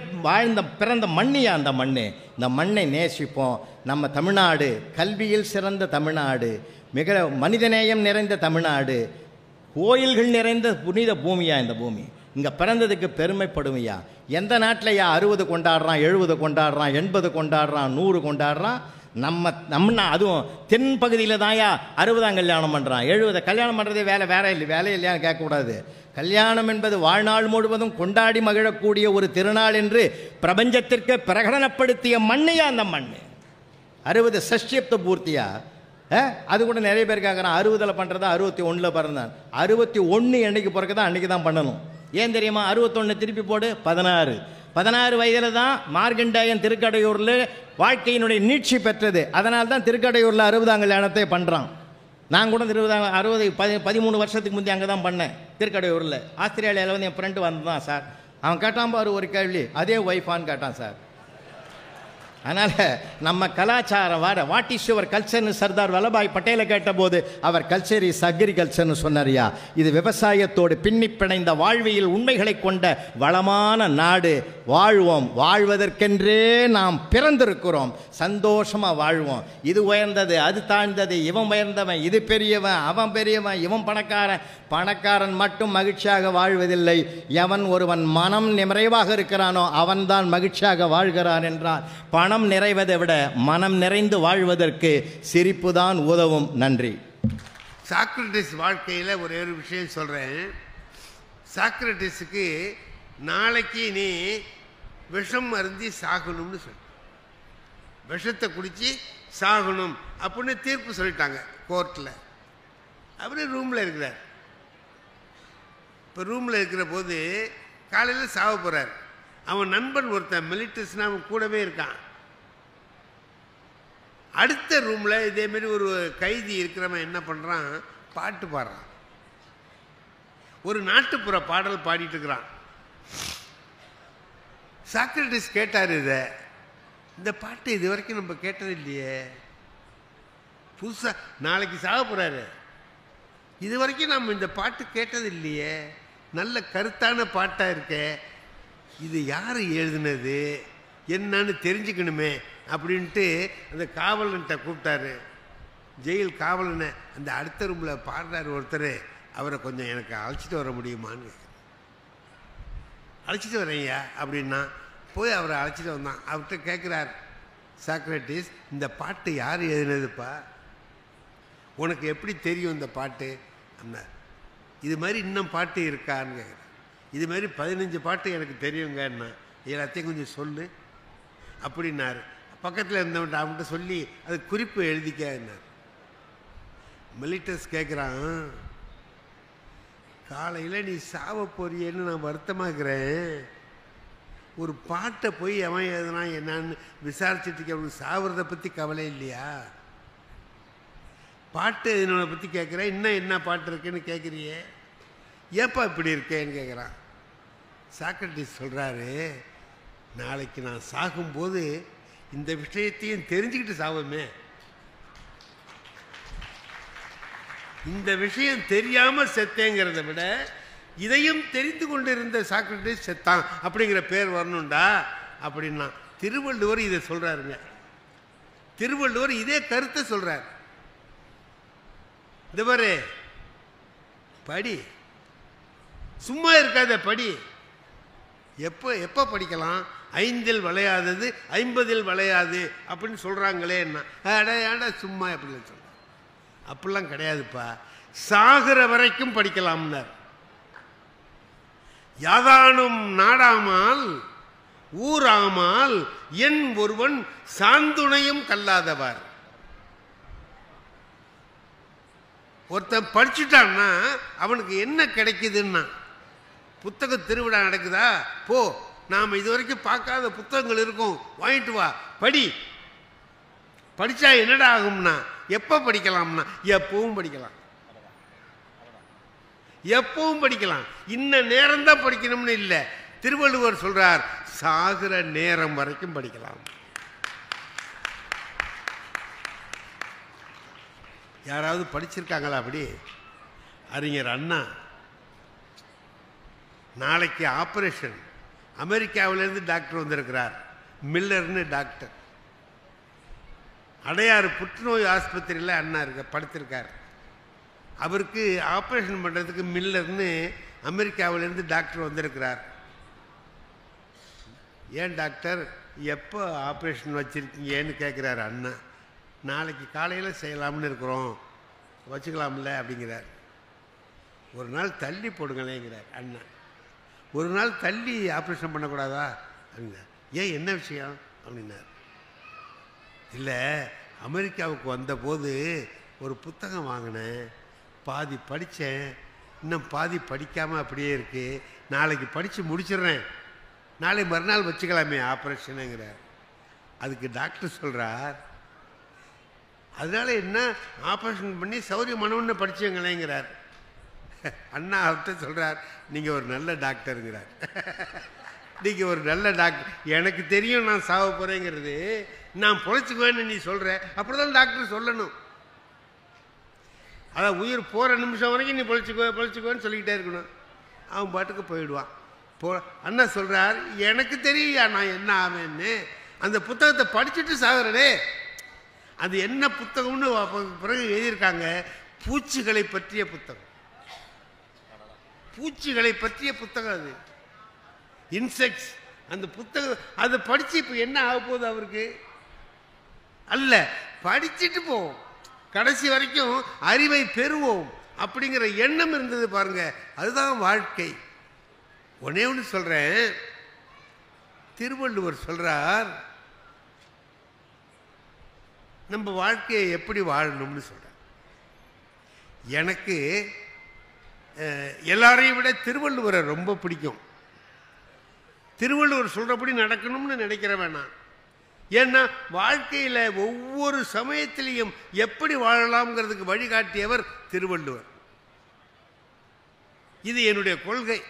பிறந்த மண்ணியா அந்த மண்ணு? இந்த மண்ணை நேசிப்போம். நம்ம தமிழ்நாடு கல்வியில் சிறந்த தமிழ்நாடு, மிக மனிதநேயம் நிறைந்த தமிழ்நாடு, கோயில்கள் நிறைந்த புனித பூமியா இந்த பூமி. இங்கே பிறந்ததுக்கு பெருமைப்படுமையா. எந்த நாட்டிலையா 60 கொண்டாடுறான், 70 கொண்டாடுறான், 80 கொண்டாடுறான், 100 கொண்டாடுறான்? நம்ம அதுவும் தென் பகுதியில் தான்யா 60ஆம் கல்யாணம் பண்ணுறான், 70 கல்யாணம் பண்ணுறதே வேலை இல்லையான்னு கேட்கக்கூடாது. கல்யாணம் என்பது வாழ்நாள் முழுவதும் கொண்டாடி மகிழக்கூடிய ஒரு திருநாள் என்று பிரபஞ்சத்திற்கு பிரகடனப்படுத்திய மண்ணையா அந்த மண். 60 சஷ்டியப்த பூர்த்தியா. அது கூட நிறைய பேர் கேட்குறான், 60ல் பண்ணுறதா 61ல் பிறந்தான். 61 என்னைக்கு பிறக்குதா அன்றைக்கி தான் பண்ணணும். ஏன் தெரியுமா? 61 திருப்பி போடு 16 வயதில் தான் மார்கண்டேயன் திருக்கடையூரில் வாழ்க்கையினுடைய நீட்சி பெற்றது. அதனால தான் திருக்கடையூரில் 60ஆம் கல்யாணத்தை பண்ணுறான். நான் கூட 13 வருஷத்துக்கு முந்தைய அங்கே தான் பண்ணேன், திருக்கடையூரில். ஆஸ்திரேலியாவில் வந்து என் ஃப்ரெண்டு வந்தான் சார். அவன் கேட்டான் பாரு ஒரு கேள்வி, அதே ஒய்ஃபான்னு கேட்டான் சார். அதனால் நம்ம கலாச்சாரம் வாட் இஸ் யுவர் கல்ச்சர்னு சர்தார் வல்லபாய் பட்டேலை கேட்டபோது அவர் கல்ச்சர் இஸ் அக்ரிகல்ச்சர்னு சொன்னாரியா. இது விவசாயத்தோடு பின்னி பிணைந்த வாழ்வியல் உண்மைகளை கொண்ட வளமான நாடு. வாழ்வோம், வாழ்வதற்கென்றே நாம் பிறந்திருக்கிறோம். சந்தோஷமாக வாழ்வோம். இது உயர்ந்தது, அது தாழ்ந்தது, இவன் உயர்ந்தவன், இது பெரியவன், அவன் பெரியவன், இவன் பணக்காரன் மட்டும் மகிழ்ச்சியாக வாழ்வதில்லை. எவன் ஒருவன் மனம் நிறைவாக இருக்கிறானோ அவன்தான் மகிழ்ச்சியாக வாழ்கிறான் என்றார். பணம் நிறைவதை விட மனம் நிறைந்து வாழ்வதற்கு சிரிப்பு தான் உதவும். நன்றி. சாக்ரட்டிஸ் வாழ்க்கையில் ஒரே ஒரு விஷயம் சொல்கிறேன். சாக்ரட்டிஸுக்கு நாளைக்கு நீ விஷம் அருந்தி சாகணும்னு சொல், விஷத்தை குடித்து சாகணும் அப்படின்னு தீர்ப்பு சொல்லிட்டாங்க கோர்ட்டில். அவரு ரூமில் இருக்கிறார். இப்போ ரூமில் இருக்கிற போது காலையில் சாக போகிறார். அவன் நண்பன் ஒருத்தன் மிலிட்டரிஸ்னா அவன் கூடவே இருக்கான். அடுத்த ரூமில் இதேமாரி ஒரு கைதி இருக்கிறவன் என்ன பண்ணுறான், பாட்டு பாடுறான். ஒரு நாட்டுப்புற பாடல் பாடிட்டு இருக்கிறான். சாக்ரட்டிஸ் கேட்டார், இந்த பாட்டு இது வரைக்கும் நம்ம கேட்டது இல்லையே, புதுசாக நாளைக்கு சாக போகிறாரு, இது வரைக்கும் நம்ம இந்த பாட்டு கேட்டது இல்லையே, நல்ல கருத்தான பாட்டாக இருக்கே, இது யார் எழுதுனது, என்னன்னு தெரிஞ்சுக்கணுமே அப்படின்ட்டு அந்த காவலன்கிட்ட கூப்பிட்டாரு. ஜெயில் காவலனை அந்த அடுத்த ரூமில் பாடுறாரு ஒருத்தர், அவரை கொஞ்சம் எனக்கு அழைச்சிட்டு வர முடியுமான்னு. அழைச்சிட்டு வரேன்யா அப்படின்னா போய் அவரை அழைச்சிட்டு வந்தான். அவர்கிட்ட கேட்குறார் சாக்ரட்டிஸ், இந்த பாட்டு யார் எழுதினதுப்பா, உனக்கு எப்படி தெரியும் இந்த பாட்டு அப்படின்னா. இது மாதிரி இன்னும் பாட்டு இருக்கான்னு கேட்குறேன். இது மாதிரி 15 பாட்டு எனக்கு தெரியுங்கன்னா, எல்லாத்தையும் கொஞ்சம் சொல்லு அப்படின்னாரு. பக்கத்தில் இருந்தவன்ட்ட அவன்கிட்ட சொல்லி அது குறிப்பு எழுதிக்கன்னார். மிலிட்டஸ் கேட்குறான், காலையில் நீ சாவ போறியேன்னு நான் வருத்தமாக்குறேன், ஒரு பாட்டை போய் எவன் எழுதுனா என்னான்னு விசாரிச்சுட்டு அவனுக்கு சாவறதை பற்றி கவலை இல்லையா? பாட்டு எழுதினவனை பற்றி கேட்குறேன், இன்னும் என்ன பாட்டு இருக்குன்னு கேட்குறியே, ஏப்பா இப்படி இருக்கேன்னு கேட்குறான். சாக்ரட்டிஸ் சொல்கிறாரு, நாளைக்கு நான் சாகும்போது இந்த விஷயத்தையும் தெரிஞ்சுக்கிட்டு சாவுமே, இந்த விஷயம் தெரியாமல் செத்தேங்கிறத விட இதையும் தெரிந்து கொண்டு இருந்த சாக்ரட்டிஸ் செத்தான் அப்படிங்கிற பேர் வரணும்டா அப்படின்னா. திருவள்ளுவர் இதை சொல்றாருங்க. திருவள்ளுவர் இதே கருத்தை சொல்றார். இந்த பாரு, படி, சும்மா இருக்காத படி. எப்போ படிக்கலாம்? 5இல் விளையாதது 50இல் விளையாது அப்படின்னு சொல்றாங்களே என்ன, ஏடா சும்மா அப்படின்னு சொல்ற. அப்படிலாம் கிடையாதுப்பா, சாகிற வரைக்கும் படிக்கலாம்னார். யாதானும் நாடாமால் ஊராமால் என் ஒருவன் சாந்துணையும் கல்லாதவர். ஒருத்தன் படிச்சுட்டான்னா அவனுக்கு என்ன கிடைக்குதுன்னா, புத்தக திருவிழா நடக்குதா, போ, நாம் இதுவரைக்கும் பார்க்காத புத்தகங்கள் இருக்கும், வாங்கிட்டு வா, படி. படித்தா என்னடா ஆகும்னா, எப்போ படிக்கலாம்னா எப்பவும் படிக்கலாம், எப்பவும் படிக்கலாம். இன்ன நேரம் தான் படிக்கணும்னு இல்லை. திருவள்ளுவர் சொல்றார், சாகிற நேரம் வரைக்கும் படிக்கலாம். யாராவது படிச்சிருக்காங்களா அப்படி? அறிஞர் அண்ணா நாளைக்கு ஆபரேஷன், அமெரிக்காவிலேருந்து டாக்டர் வந்திருக்கிறார், மில்லர்னு டாக்டர். அடையாறு புற்றுநோய் ஆஸ்பத்திரியில் அண்ணா படுத்திருக்கார். அவருக்கு ஆப்ரேஷன் பண்ணுறதுக்கு மில்லர்னு அமெரிக்காவிலேருந்து டாக்டர் வந்திருக்கிறார். ஏன் டாக்டர் எப்போ ஆப்ரேஷன் வச்சுருக்கீங்கன்னு கேட்குறாரு அண்ணா. நாளைக்கு காலையில் செய்யலாம்னு இருக்கிறோம், வச்சுக்கலாம்ல அப்படிங்கிறார். ஒரு நாள் தள்ளி போடுங்களேங்கிறார் அண்ணா. ஒரு நாள் தள்ளி ஆப்ரேஷன் பண்ணக்கூடாதா அப்படின்னா. ஏன், என்ன விஷயம் அப்படின்னார். இல்லை, அமெரிக்காவுக்கு வந்தபோது ஒரு புத்தகம் வாங்கினேன், பாதி படித்தேன், இன்னும் பாதி படிக்காமல் அப்படியே இருக்குது, நாளைக்கு படித்து முடிச்சிடுறேன், நாளை மறுநாள் வச்சுக்கலாமே ஆப்ரேஷனுங்கிறார். அதுக்கு டாக்டர் சொல்கிறார், அதனால என்ன, ஆப்ரேஷன் பண்ணி சௌரியமானவன்னு படிச்சுங்களேங்கிறார். அண்ணா அவர்கிட்ட சொல்கிறார், நீங்கள் ஒரு நல்ல டாக்டருங்கிறார். நீங்கள் ஒரு நல்ல டாக்டர், எனக்கு தெரியும் நான் சாவ போகிறேங்கிறது, நான் பொழைச்சிக்குவேன்னு நீ சொல்கிற, அப்படி தான் டாக்டர் சொல்லணும். அதான் உயிர் போகிற நிமிஷம் வரைக்கும் நீ பொழைச்சிக்குவேன்னு சொல்லிக்கிட்டே இருக்கணும். அவன் பாட்டுக்கு போயிடுவான். அண்ணா சொல்கிறார், எனக்கு தெரியா நான் என்ன ஆவேன்னு, அந்த புத்தகத்தை படிச்சுட்டு சாகுறனே. அது என்ன புத்தகம்னு பிறகு எழுதியிருக்காங்க, பூச்சிகளை பற்றிய புத்தகம். பூச்சிகளை பற்றிய புத்தகம் அது, இன்செக்ட்ஸ். அந்த புத்தகம் அதை படித்து இப்போ என்ன ஆக போகுது அவருக்கு? அல்ல, படிச்சுட்டு போவோம், கடைசி வரைக்கும் அறிவை பெறுவோம் அப்படிங்கிற எண்ணம் இருந்தது பாருங்க, அதுதான் வாழ்க்கை. ஒன்னே ஒன்று சொல்கிறேன், திருவள்ளுவர் சொல்கிறார், நம்ம வாழ்க்கையை எப்படி வாழணும்னு சொல்கிறார். எனக்கு எல்லாரையும் விட திருவள்ளுவரை ரொம்ப பிடிக்கும். திருவள்ளுவர் சொல்கிறபடி நடக்கணும்னு நினைக்கிற வேணாம். ஏன்னா வாழ்க்கையில் ஒவ்வொரு சமயத்திலையும் எப்படி வாழலாம்ங்கிறதுக்கு வழிகாட்டியவர் திருவள்ளுவர். இது என்னுடைய கொள்கை.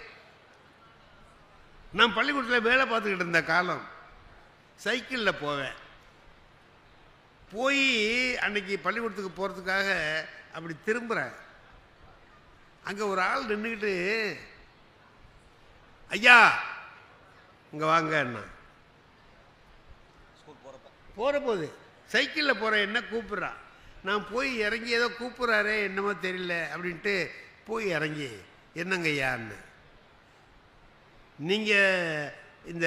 நான் பள்ளிக்கூடத்தில் வேலை பார்த்துக்கிட்டு இருந்த காலம், சைக்கிளில் போவேன். போய் அன்னைக்கு பள்ளிக்கூடத்துக்கு போகிறதுக்காக அப்படி திரும்புகிறேன். அங்கே ஒரு ஆள் நின்றுக்கிட்டு, ஐயா இங்கே வாங்க அண்ணா, போகிற போது சைக்கிளில் போகிற என்ன கூப்பிட்றா. நான் போய் இறங்கி ஏதோ கூப்பிட்றாரே என்னமோ தெரியல அப்படின்ட்டு போய் இறங்கி என்னங்கய்யான்னு. நீங்கள் இந்த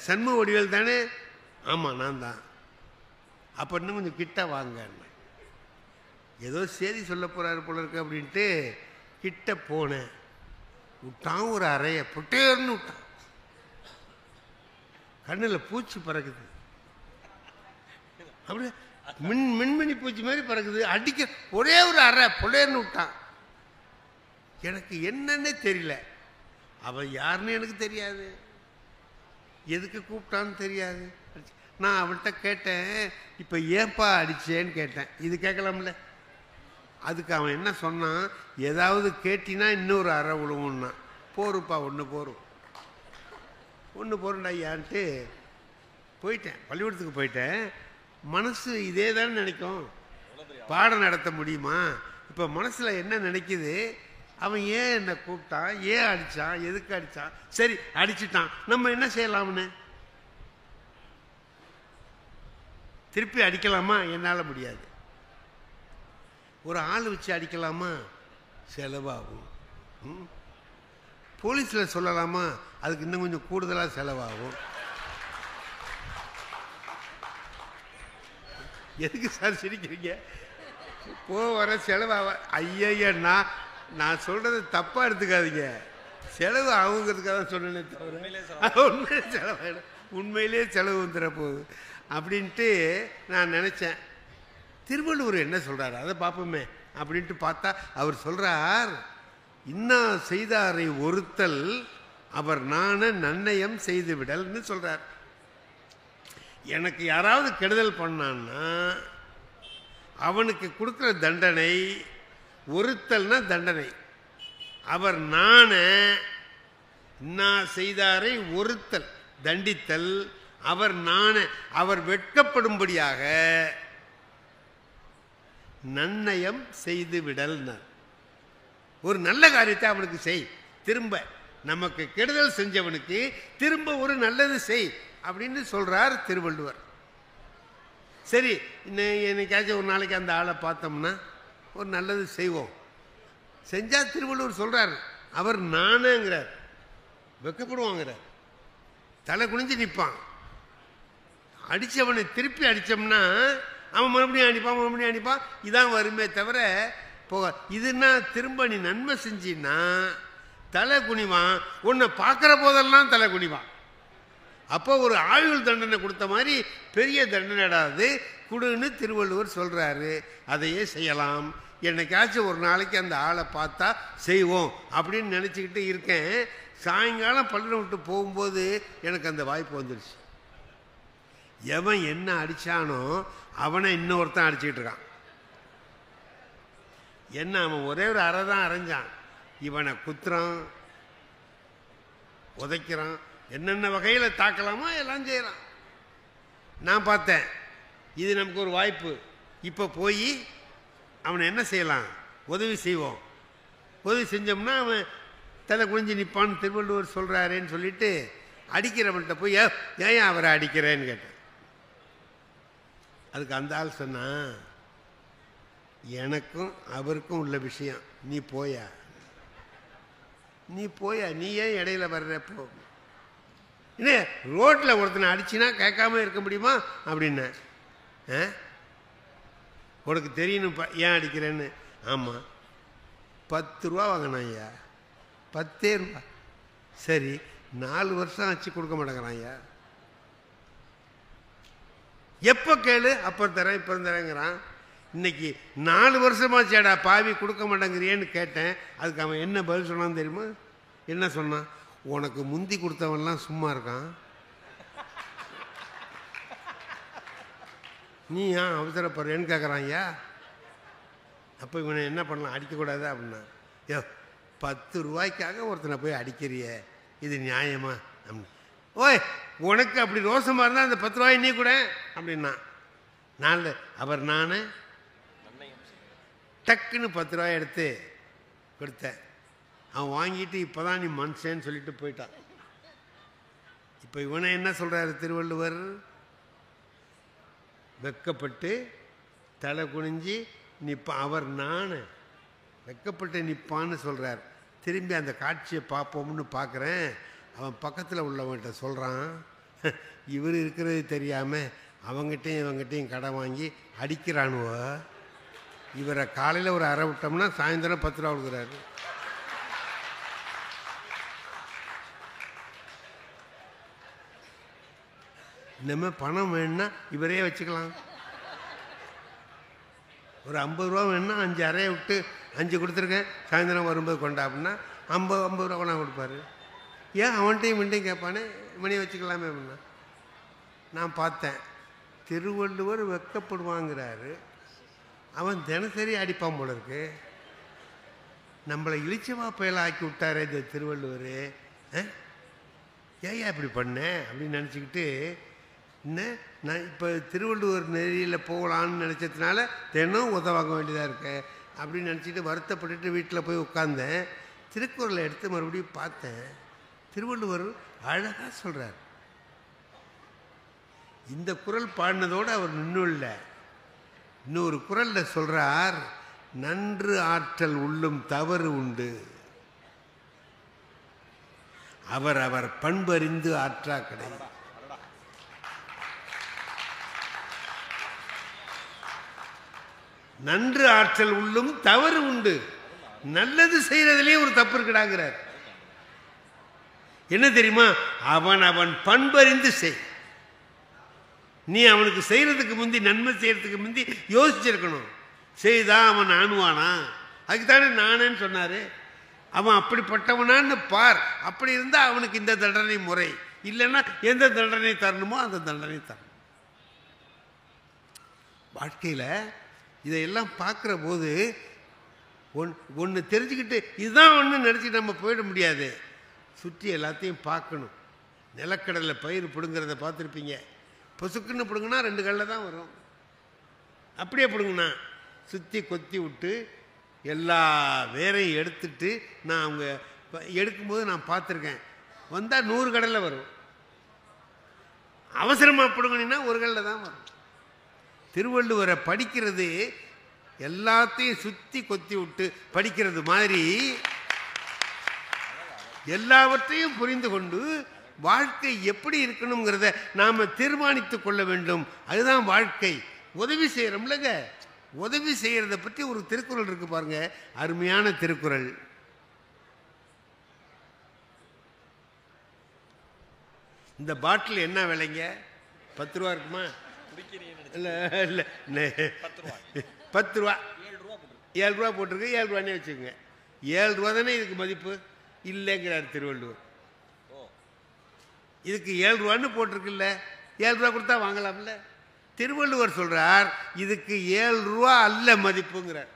சண்முக வடிவேல் தானே? ஆமாம் நான் தான். அப்போ இன்னும் கொஞ்சம் கிட்ட வாங்க, ஏதோ செய்தி சொல்ல போகிறாரு போல இருக்கு அப்படின்ட்டு கிட்ட போனேன். விட்டான் ஒரு அறைய புட்டேர்னு விட்டான். கண்ணில் பூச்சி பறக்குது, அப்படியே மின்மினி பூச்சி மாதிரி பறக்குது. அடிக்க ஒரே ஒரு அறை புட்டேர்னு விட்டான். எனக்கு என்னன்னே தெரியல. அவன் யாருன்னு எனக்கு தெரியாது, எதுக்கு கூப்பிட்டான்னு தெரியாது. நான் அவன்கிட்ட கேட்டேன், இப்போ ஏன்பா அடிச்சேன்னு கேட்டேன். இது கேட்கலாம்ல. அதுக்கு அவன் என்ன சொன்னான், ஏதாவது கேட்டினா இன்னொரு அறை விழுவுன்னா. போருப்பா ஒன்று போருண்டா ஐயான்ட்டு போயிட்டேன். பள்ளிக்கூடத்துக்கு போயிட்டேன். மனசு இதே தானே நினைக்கும், பாடம் நடத்த முடியுமா? இப்போ மனசில் என்ன நினைக்குது, அவன் ஏன் என்னை கூப்பிட்டான், ஏன் அடித்தான், எதுக்கு அடித்தான், சரி அடிச்சுட்டான், நம்ம என்ன செய்யலாம்னு. திருப்பி அடிக்கலாமா? என்னால் முடியாது. ஒரு ஆள் வச்சு அடிக்கலாமா? செலவாகும். போலீஸில் சொல்லலாமா? அதுக்கு இன்னும் கொஞ்சம் கூடுதலாக செலவாகும். எதுக்கு சார் சிரிக்கிறீங்க? வர செலவாக ஐயா, நான் சொல்கிறது தப்பாக எடுத்துக்காதீங்க. செலவு ஆகுங்கிறதுக்காக தான் சொன்னேனே தவிர உண்மையிலே செலவாயிடும், உண்மையிலே செலவு வந்துட போகுது அப்படின்ட்டு நான் நினச்சேன். திருவள்ளுவர் என்ன சொல்கிறார் அதை பார்ப்போமே அப்படின்ட்டு பார்த்தா அவர் சொல்கிறார், இன்னா செய்தாரை ஒருத்தல் அவர் நாண நன்னயம் செய்து விடல்னு சொல்கிறார். எனக்கு யாராவது கெடுதல் பண்ணான்னா அவனுக்கு கொடுக்குற தண்டனை, ஒருத்தல்னா தண்டனை, அவர் நாண இன்னா செய்தாரை ஒருத்தல் தண்டித்தல், அவர் நாண அவர் வெட்கப்படும்படியாக நன்னயம் செய்து விடல். ஒரு நல்ல காரியத்தை அவனுக்கு செய், திரும்ப நமக்கு கெடுதல் செஞ்சவனுக்கு திரும்ப ஒரு நல்லது செய் அப்படின்னு சொல்றார் திருவள்ளுவர். சரி, என்னைக்காச்சும் ஒரு நாளைக்கு அந்த ஆளை பார்த்தோம்னா ஒரு நல்லது செய்வோம். செஞ்சா திருவள்ளுவர் சொல்றார், அவர் நானேங்கிறார், வெக்கப்படுவாங்கிறார், தலை குனிஞ்சு நிற்பான். அடித்தவனை திருப்பி அடித்தோம்னா அவன் மறுபடியும் அடிப்பான். இதான் வருமே தவிர போக. இதுன்னா திரும்ப நீ நன்மை செஞ்சின்னா தலை குனிவான், உன்னை பார்க்குற போதெல்லாம் தலை குனிவான். அப்போ ஒரு ஆயுள் தண்டனை கொடுத்த மாதிரி பெரிய தண்டனைடாது கொடுன்னு திருவள்ளுவர் சொல்கிறாரு. அதையே செய்யலாம். என்னைக்காச்சும் ஒரு நாளைக்கு அந்த ஆளை பார்த்தா செய்வோம் அப்படின்னு நினச்சிக்கிட்டு இருக்கேன். சாயங்காலம் பள்ளிக்கூடம் விட்டு போகும்போது எனக்கு அந்த வாய்ப்பு வந்துடுச்சு. எவன் என்ன அடித்தானோ அவனை இன்னொருத்தன் அடிச்சுக்கிட்டு இருக்கான். என்ன, அவன் ஒரே ஒரு அறை தான் அரைஞ்சான், இவனை குத்துறான், உதைக்கிறான், என்னென்ன வகையில் தாக்கலாமோ எல்லாம் செய்கிறான். நான் பார்த்தேன், இது நமக்கு ஒரு வாய்ப்பு. இப்போ போய் அவனை என்ன செய்யலாம், உதவி செய்வோம். உதவி செஞ்சோம்னா அவன் தலை குனிஞ்சு நிற்பான்னு திருவள்ளுவர் சொல்கிறாரேன்னு சொல்லிட்டு அடிக்கிறவன்கிட்ட போய் ஏன் அவரை அடிக்கிறேன்னு கேட்டேன். அதுக்கு அந்த ஆள் சொன்னான், எனக்கும் அவருக்கும் உள்ள விஷயம், நீ போயா, நீ ஏன் இடையில வர்றப்போ என்ன ரோட்டில் ஒருத்தனை அடிச்சுனா கேட்காம இருக்க முடியுமா அப்படின்ன. உனக்கு தெரியணும்ப்பா ஏன் அடிக்கிறேன்னு. ஆமாம், 10 ரூபா வாங்கினான் ஐயா. 10 ரூபா. சரி, 4 வருஷம் ஆச்சு கொடுக்க மாட்டேங்கிறான் ஐயா. எப்போ கேளு, அப்போ தரேன் இப்போ தரேங்கிறான். இன்னைக்கு 4 வருஷமாச்சேடா பாவி கொடுக்க மாட்டேங்கிறியேன்னு கேட்டேன். அதுக்கு அவன் என்ன பதில் சொன்னான்னு தெரியுமா? என்ன சொன்னான், உனக்கு முந்தி கொடுத்தவன்லாம் சும்மா இருக்கான், நீ ஏன் அவசரப்படுறேன்னு கேட்குறான் ஐயா. அப்போ இவனை என்ன பண்ணலாம், அடிக்கக்கூடாது அப்படின்னா. 10 ரூபாய்க்காக ஒருத்தனை போய் அடிக்கிறிய, இது நியாயமா அப்படின்னு. ஓய், உனக்கு அப்படி ரோசமாக இருந்தால் அந்த 10 ரூபாய் நீ கூட அப்படின்னா. அவர் நானே டக்குன்னு 10 ரூபாய் எடுத்து கொடுத்தேன். அவன் வாங்கிட்டு இப்போ தான் நீ மனுஷன்னு சொல்லிட்டு போயிட்டான். இப்போ இவனை என்ன சொல்கிறாரு திருவள்ளுவர், வெக்கப்பட்டு தலை குனிஞ்சி நிற்பான். அவர் நான் வெக்கப்பட்டு நிற்பான்னு சொல்கிறார். திரும்பி அந்த காட்சியை பார்ப்போம்னு பார்க்குறேன். அவன் பக்கத்தில் உள்ளவன்கிட்ட சொல்கிறான், இவர் இருக்கிறது தெரியாமல் அவங்ககிட்டையும் இவங்ககிட்டையும் கடன் வாங்கி அடிக்கிறானுவோ. இவரை காலையில் ஒரு அரை விட்டோம்னா சாயந்தரம் 10 ரூபா கொடுக்குறாரு. இனிமேல் பணம் வேணும்னா இவரே வச்சுக்கலாம். ஒரு 50 ரூபா வேணும்னா 5 அறையை விட்டு 5 கொடுத்துருக்கேன், சாயந்தரம் வரும்போது கொண்டா அப்படின்னா 50 ரூபா கொண்டா கொடுப்பாரு. ஏன் அவன்கிட்டையும் இவன்ட்டையும் கேட்பானே, இவனையும் வச்சுக்கலாமே அப்படின்னா. நான் பார்த்தேன், திருவள்ளுவர் வெக்கப்படுவாங்கிறாரு, அவன் தினசரி அடிப்பான் போல இருக்கு. நம்மளை இழிச்சவா பயல ஆக்கி விட்டாரே இந்த திருவள்ளுவர், ஏன் இப்படி பண்ணேன் அப்படின்னு நினச்சிக்கிட்டு, என்ன நான் இப்போ திருவள்ளுவர் நெறியில் போகலான்னு நினச்சதுனால தினம் உதவாங்க வேண்டியதாக இருக்கு அப்படின்னு நினச்சிட்டு வருத்தப்பட்டுட்டு வீட்டில் போய் உட்காந்தேன். திருக்குறளை எடுத்து மறுபடியும் பார்த்தேன். திருவள்ளுவர் அழகாக சொல்கிறார். இந்த குறள் பாடினதோடு அவர் இன்னும் இல்லை, இன்னொரு குறளில் சொல்கிறார், நன்று ஆற்றல் உள்ளும் தவறு உண்டு, அவர் அவர் பண்பறிந்து ஆற்றா கடை. நன்று ஆற்றல் உள்ளும் தவறு உண்டு, நல்லது செய்யறதுலேயே ஒரு தப்பு இருக்குடாங்கிறார். என்ன தெரியுமா, அவன் அவன் பண்பறிந்து செய். நீ அவனுக்கு செய்யறதுக்கு முந்தி, நன்மை செய்யறதுக்கு முந்தி யோசிச்சிருக்கணும். செய்தா அவன் ஆணுவானா, அதுக்குத்தானே நானேன்னு சொன்னாரு. அவன் அப்படிப்பட்டவனான்னு பார், அப்படி இருந்தா அவனுக்கு இந்த தண்டனை முறை, இல்லைன்னா எந்த தண்டனை தரணுமோ அந்த தண்டனை தரணும். வாழ்க்கையில இதையெல்லாம் பார்க்குற போது ஒன்று தெரிஞ்சுக்கிட்டு இதுதான் ஒன்று நினச்சிட்டு நம்ம போயிட முடியாது. சுற்றி எல்லாத்தையும் பார்க்கணும். நிலக்கடலை பயிர் பிடுங்கிறத பார்த்துருப்பீங்க. பொசுக்குன்னு பிடுங்கினா 2 கல்லில் தான் வரும். அப்படியே பிடுங்கினா சுற்றி கொத்தி விட்டு எல்லா வேரையும் எடுத்துட்டு, நான் அவங்க எடுக்கும்போது நான் பார்த்துருக்கேன், வந்தால் 100 கடலில் வரும். அவசரமாக பிடுங்கினா 1 கல்லில் தான் வரும். திருவள்ளுவரை படிக்கிறது எல்லாத்தையும் சுற்றி கொத்தி விட்டு படிக்கிறது மாதிரி எல்லாவற்றையும் புரிந்து கொண்டு வாழ்க்கை எப்படி இருக்கணுங்கிறத நாம் தீர்மானித்து கொள்ள வேண்டும். அதுதான் வாழ்க்கை. உதவி செய்கிறோம்லங்க, உதவி செய்கிறத பற்றி ஒரு திருக்குறள் இருக்கு பாருங்க, அருமையான திருக்குறள். இந்த பாட்டில் என்ன விலைங்க? 10 ரூபா இருக்குமா? இல்லை இல்லை 10 ரூபா, 7 ரூபா போட்டிருக்கு, 7 ரூபானே வச்சுக்கோங்க. 7 ரூபா தானே இதுக்கு மதிப்பு இல்லைங்கிறார் திருவள்ளுவர். இதுக்கு 7 ரூபான்னு போட்டிருக்குல்ல, 7 ரூபா கொடுத்தா வாங்கலாம்ல. திருவள்ளுவர் சொல்றார், இதுக்கு 7 ரூபா அல்ல மதிப்புங்கிறார்.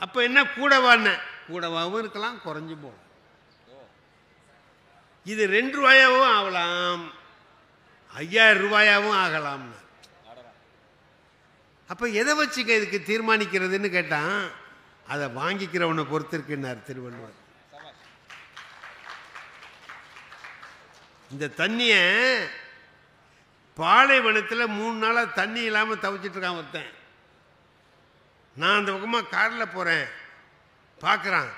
அப்போ என்ன கூடவான்னு? கூடவாகவும் இருக்கலாம், குறைஞ்சும் போகலாம். இது 2 ரூபாயாவும் ஆகலாம், 5000 ரூபாயாவும் ஆகலாம். அப்போ எதை வச்சுக்க இதுக்கு தீர்மானிக்கிறதுன்னு கேட்டான், அதை வாங்கிக்கிறவனை பொறுத்து இருக்குன்னார் திருவள்ளுவர். இந்த தண்ணியை பாலைவனத்தில் 3 நாளாக தண்ணி இல்லாமல் தவிச்சிட்டு இருக்கான் ஒருத்தன். நான் அந்த பக்கமாக காரில் போகிறேன், பார்க்குறான்,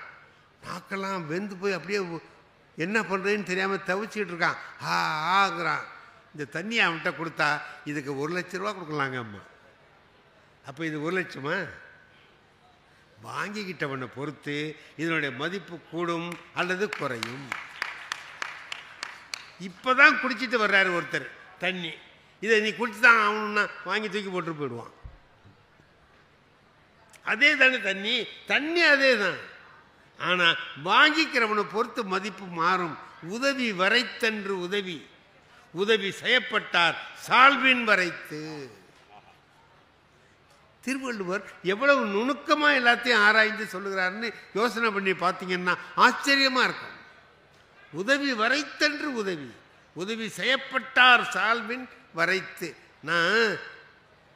நாக்கெல்லாம் வெந்து போய் அப்படியே என்ன பண்ணுறதுன்னு தெரியாமல் தவிச்சிக்கிட்டு இருக்கான். ஆகுறான். இந்த தண்ணியை அவன்கிட்ட கொடுத்தா இதுக்கு 1 லட்ச ரூபா கொடுக்கலாங்க அம்மா. அப்போ இது 1 லட்சமா? வாங்கிக்கிட்டவனை பொறுத்து இதனுடைய மதிப்பு கூடும் அல்லது குறையும். இப்போதான் குடிச்சிட்டு வர்றாரு ஒருத்தர் தண்ணி, இதை நீ குடிச்சு தான் ஆகணும்னா வாங்கி தூக்கி போட்டு போயிடுவான். அதே தானே தண்ணி, தண்ணி அதே தான். ஆனால் வாங்கிக்கிறவனை பொறுத்து மதிப்பு மாறும். உதவி வரைத்தன்று உதவி, உதவி செய்யப்பட்டார் சால்வின் வரைத்து. திருவள்ளுவர் எவ்வளவு நுணுக்கமாக எல்லாத்தையும் ஆராய்ந்து சொல்லுகிறாருன்னு யோசனை பண்ணி பார்த்தீங்கன்னா ஆச்சரியமாக இருக்கும். உதவி வரைத்தன்று உதவி, உதவி செய்யப்பட்டார் சால்வின் வரைத்து. நான்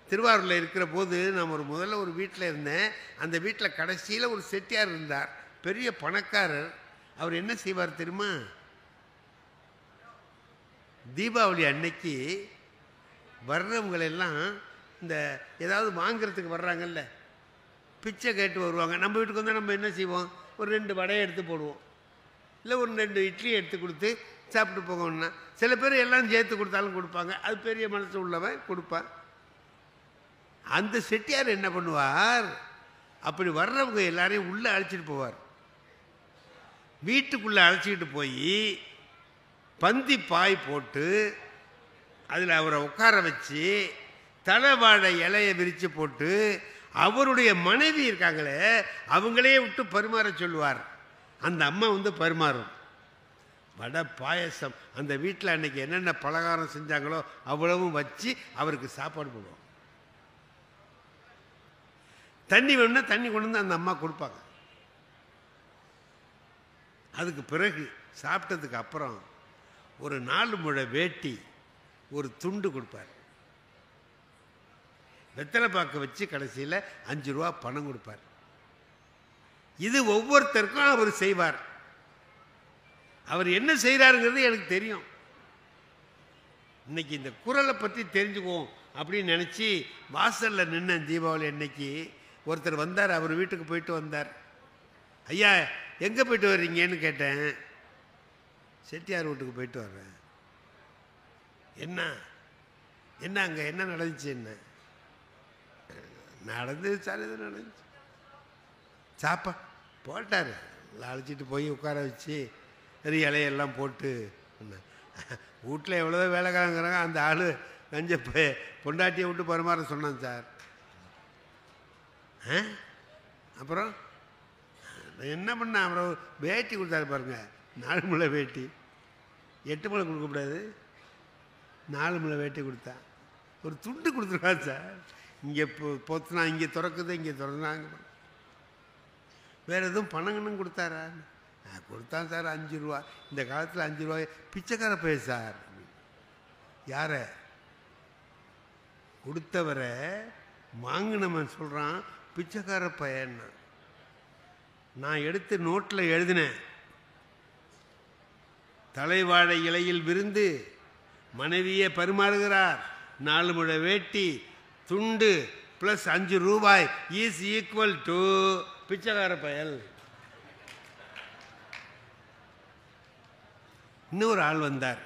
திருவாரூரில் இருக்கிற போது நான் முதல்ல ஒரு வீட்டில் இருந்தேன். அந்த வீட்டில் கடைசியில் ஒரு செட்டியார் இருந்தார், பெரிய பணக்காரர். அவர் என்ன செய்வார் தெரியுமா, தீபாவளி அன்னைக்கு வர்றவங்களெல்லாம் இந்த ஏதாவது வாங்கிறதுக்கு வர்றாங்கல்ல, பிச்சை கேட்டு வருவாங்க. நம்ம வீட்டுக்கு வந்தால் நம்ம என்ன செய்வோம்? ஒரு 2 வடையை எடுத்து போடுவோம், இல்லை ஒரு 2 இட்லி எடுத்து கொடுத்து சாப்பிட்டு போகணும்னா. சில பேர் எல்லாம் சேர்த்து கொடுத்தாலும் கொடுப்பாங்க, அது பெரிய மனசு உள்ளவன் கொடுப்பான். அந்த செட்டியார் என்ன பண்ணுவார், அப்படி வர்றவங்க எல்லாரையும் உள்ளே அழைச்சிட்டு போவார். வீட்டுக்குள்ளே அழைச்சிக்கிட்டு போய் பந்தி பாய் போட்டு அதில் அவரை உட்கார வச்சு தலைவாழை இலையை விரித்து போட்டு அவருடைய மனைவி இருக்காங்களே அவங்களே விட்டு பரிமாற சொல்லுவார். அந்த அம்மா பரிமாறும். வடை பாயசம் அந்த வீட்டில் அன்னைக்கு என்னென்ன பலகாரம் செஞ்சாங்களோ அவ்வளவும் வச்சு அவருக்கு சாப்பாடு போடுவோம். தண்ணி வேணும்னா தண்ணி கொண்டு வந்து அந்த அம்மா கொடுப்பாங்க. அதுக்கு பிறகு சாப்பிட்டதுக்கு அப்புறம் ஒரு 4 முழ வேட்டி ஒரு துண்டு கொடுப்பார். வெத்தலை பாக்கு வச்சு கடைசியில் 5 ரூபா பணம் கொடுப்பார். இது ஒவ்வொருத்தருக்கும் அவர் செய்வார். அவர் என்ன செய்கிறாருங்கிறது எனக்கு தெரியும். இன்னைக்கு இந்த குரலை பற்றி தெரிஞ்சுக்குவோம் அப்படின்னு நினச்சி வாசலில் நின்ன தீபாவளி அன்னைக்கு ஒருத்தர் வந்தார். அவர் வீட்டுக்கு போயிட்டு வந்தார். ஐயா எங்கே போயிட்டு வர்றீங்கன்னு கேட்டேன். செட்டியார் வீட்டுக்கு போயிட்டு வர்றேன். என்ன என்ன அங்கே என்ன நடந்துச்சு? என்ன நடந்தது சார், எது நடந்துச்சு? சாப்பா போட்டார். அழைச்சிட்டு போய் உட்கார வச்சு இலையெல்லாம் போட்டு வீட்டில் எவ்வளோ வேலைக்காரங்கிறாங்க. அந்த ஆள் கஞ்ச பொண்டாட்டியை விட்டு பரிமாற சொன்னான் சார். அப்புறம் என்ன பண்ண, அப்புறம் வேட்டி கொடுத்தாரு பாருங்க, 4 முழ வேட்டி. 8 முழை கொடுக்கக்கூடாது, 4 முழை வேட்டி கொடுத்தா. ஒரு துண்டு கொடுத்துருக்கான் சார். இங்கே பொத்துனா இங்கே திறக்குது, இங்கே திறந்தாங்க. வேறு எதுவும் பணங்கன்னு கொடுத்தாரா? கொடுத்தான் சார் 5 ரூபா. இந்த காலத்தில் 5 ரூபாய் பிச்சைக்கார பையன் சார். யார கொடுத்தவரை வாங்கினவன் சொல்கிறான் பிச்சைக்கார பையன். நான் எடுத்து நோட்டில் எழுதினேன், தலைவாழை இலையில் விருந்து மனைவியை பரிமாறுகிறார், 4 முழ வேட்டி துண்டு ப்ளஸ் 5 ரூபாய் இஸ் ஈக்குவல் டு பிச்சைக்கார பயல். இன்னொரு ஆள் வந்தார்.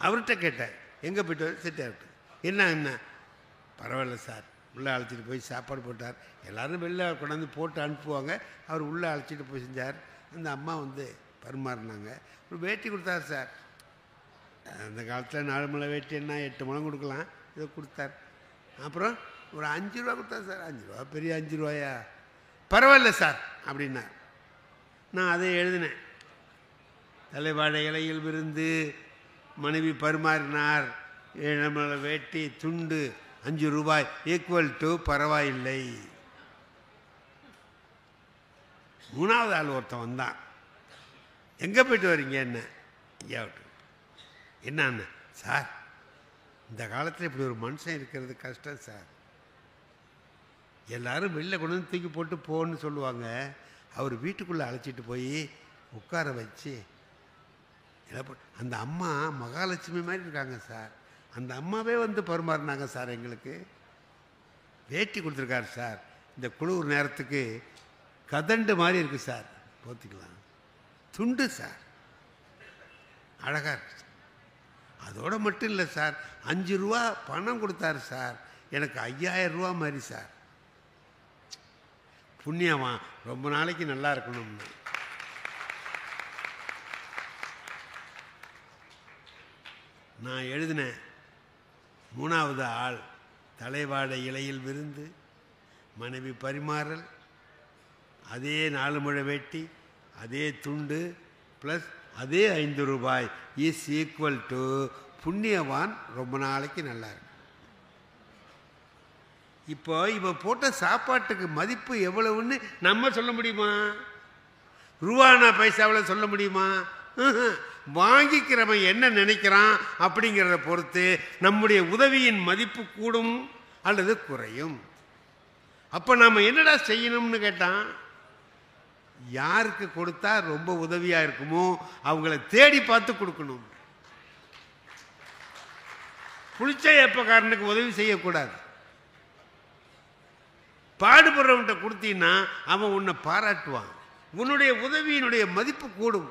அவர்கிட்ட கேட்டேன், எங்கே போய்ட்டு செட்டியார்ட்டு. என்ன பரவாயில்ல சார், உள்ளே அழைச்சிட்டு போய் சாப்பாடு போட்டார். எல்லோரும் வெளில கொண்டாந்து போட்டு அனுப்புவாங்க. அவர் உள்ளே அழைச்சிட்டு போய் செஞ்சார். அந்த அம்மா பரிமாறினாங்க. ஒரு வேட்டி கொடுத்தார் சார். அந்த காலத்தில் 4 முழ வேட்டி என்ன 8 முழம் கொடுக்கலாம், இதை கொடுத்தார். அப்புறம் ஒரு 5 ரூபா கொடுத்தார் சார். 5 ரூபா பெரிய 5 ரூபாயா? பரவாயில்ல சார் அப்படின்னா. நான் அதை எழுதினேன், தலைவாழை இலையில் விருந்து மனைவி பரிமாறினார், 7 முழ வேட்டி துண்டு 5 ரூபாய் ஈக்குவல் டு பரவாயில்லை. 3வது ஆள் ஒருத்தன் வந்தான். எங்கே போயிட்டு வரீங்க? என்ன ஐயாவிட்டு. என்ன சார், இந்த காலத்தில் இப்படி ஒரு மனுஷன் இருக்கிறது கஷ்டம் சார். எல்லாரும் வெளில கொண்டு வந்து தூக்கி போட்டு போன்னு சொல்லுவாங்க. அவர் வீட்டுக்குள்ளே அழைச்சிட்டு போய் உட்கார வச்சு அந்த அம்மா மகாலட்சுமி மாதிரி இருக்காங்க சார். அந்த அம்மாவே பரிமாறினாங்க சார். எங்களுக்கு வேட்டி கொடுத்துருக்காரு சார். இந்த குளிர் நேரத்துக்கு கதண்டு மாதிரி இருக்குது சார், போத்திக்கலாம். துண்டு சார், அழகாக இருக்கு. அதோடு மட்டும் இல்லை சார், 5 ரூபா பணம் கொடுத்தாரு சார். எனக்கு 5000 ரூபா மாதிரி சார். புண்ணியமா ரொம்ப நாளைக்கு நல்லா இருக்கணும்னு. நான் எழுதினேன், 3வது ஆள் தலைவாழை இலையில் விருந்து மனைவி பரிமாறல், அதே 4 முழ வேட்டி அதே துண்டு ப்ளஸ் அதே 5 ரூபாய் இஸ் ஈக்குவல் டு புண்ணியவான் ரொம்ப நாளைக்கு நல்லா இருக்கு. இப்போ இவ போட்ட சாப்பாட்டுக்கு மதிப்பு எவ்வளவுன்னு நம்ம சொல்ல முடியுமா? ரூபானா பைசாவில் சொல்ல முடியுமா? வாங்கிக்கிறவன் என்ன நினைக்கிறான் அப்படிங்கிறத பொறுத்து நம்முடைய உதவியின் மதிப்பு கூடும் அல்லது குறையும். அப்போ நாம் என்னடா செய்யணும்னு கேட்டான், யாருக்கு கொடுத்தா ரொம்ப உதவியாக இருக்குமோ அவங்கள தேடி பார்த்து கொடுக்கணும். புளிச்ச ஏப்பக்காரனுக்கு உதவி செய்யக்கூடாது. பாடுபடுறவன்கிட்ட கொடுத்தீங்கன்னா அவன் உன்னை பாராட்டுவான். உன்னுடைய உதவியினுடைய மதிப்பு கூடும்.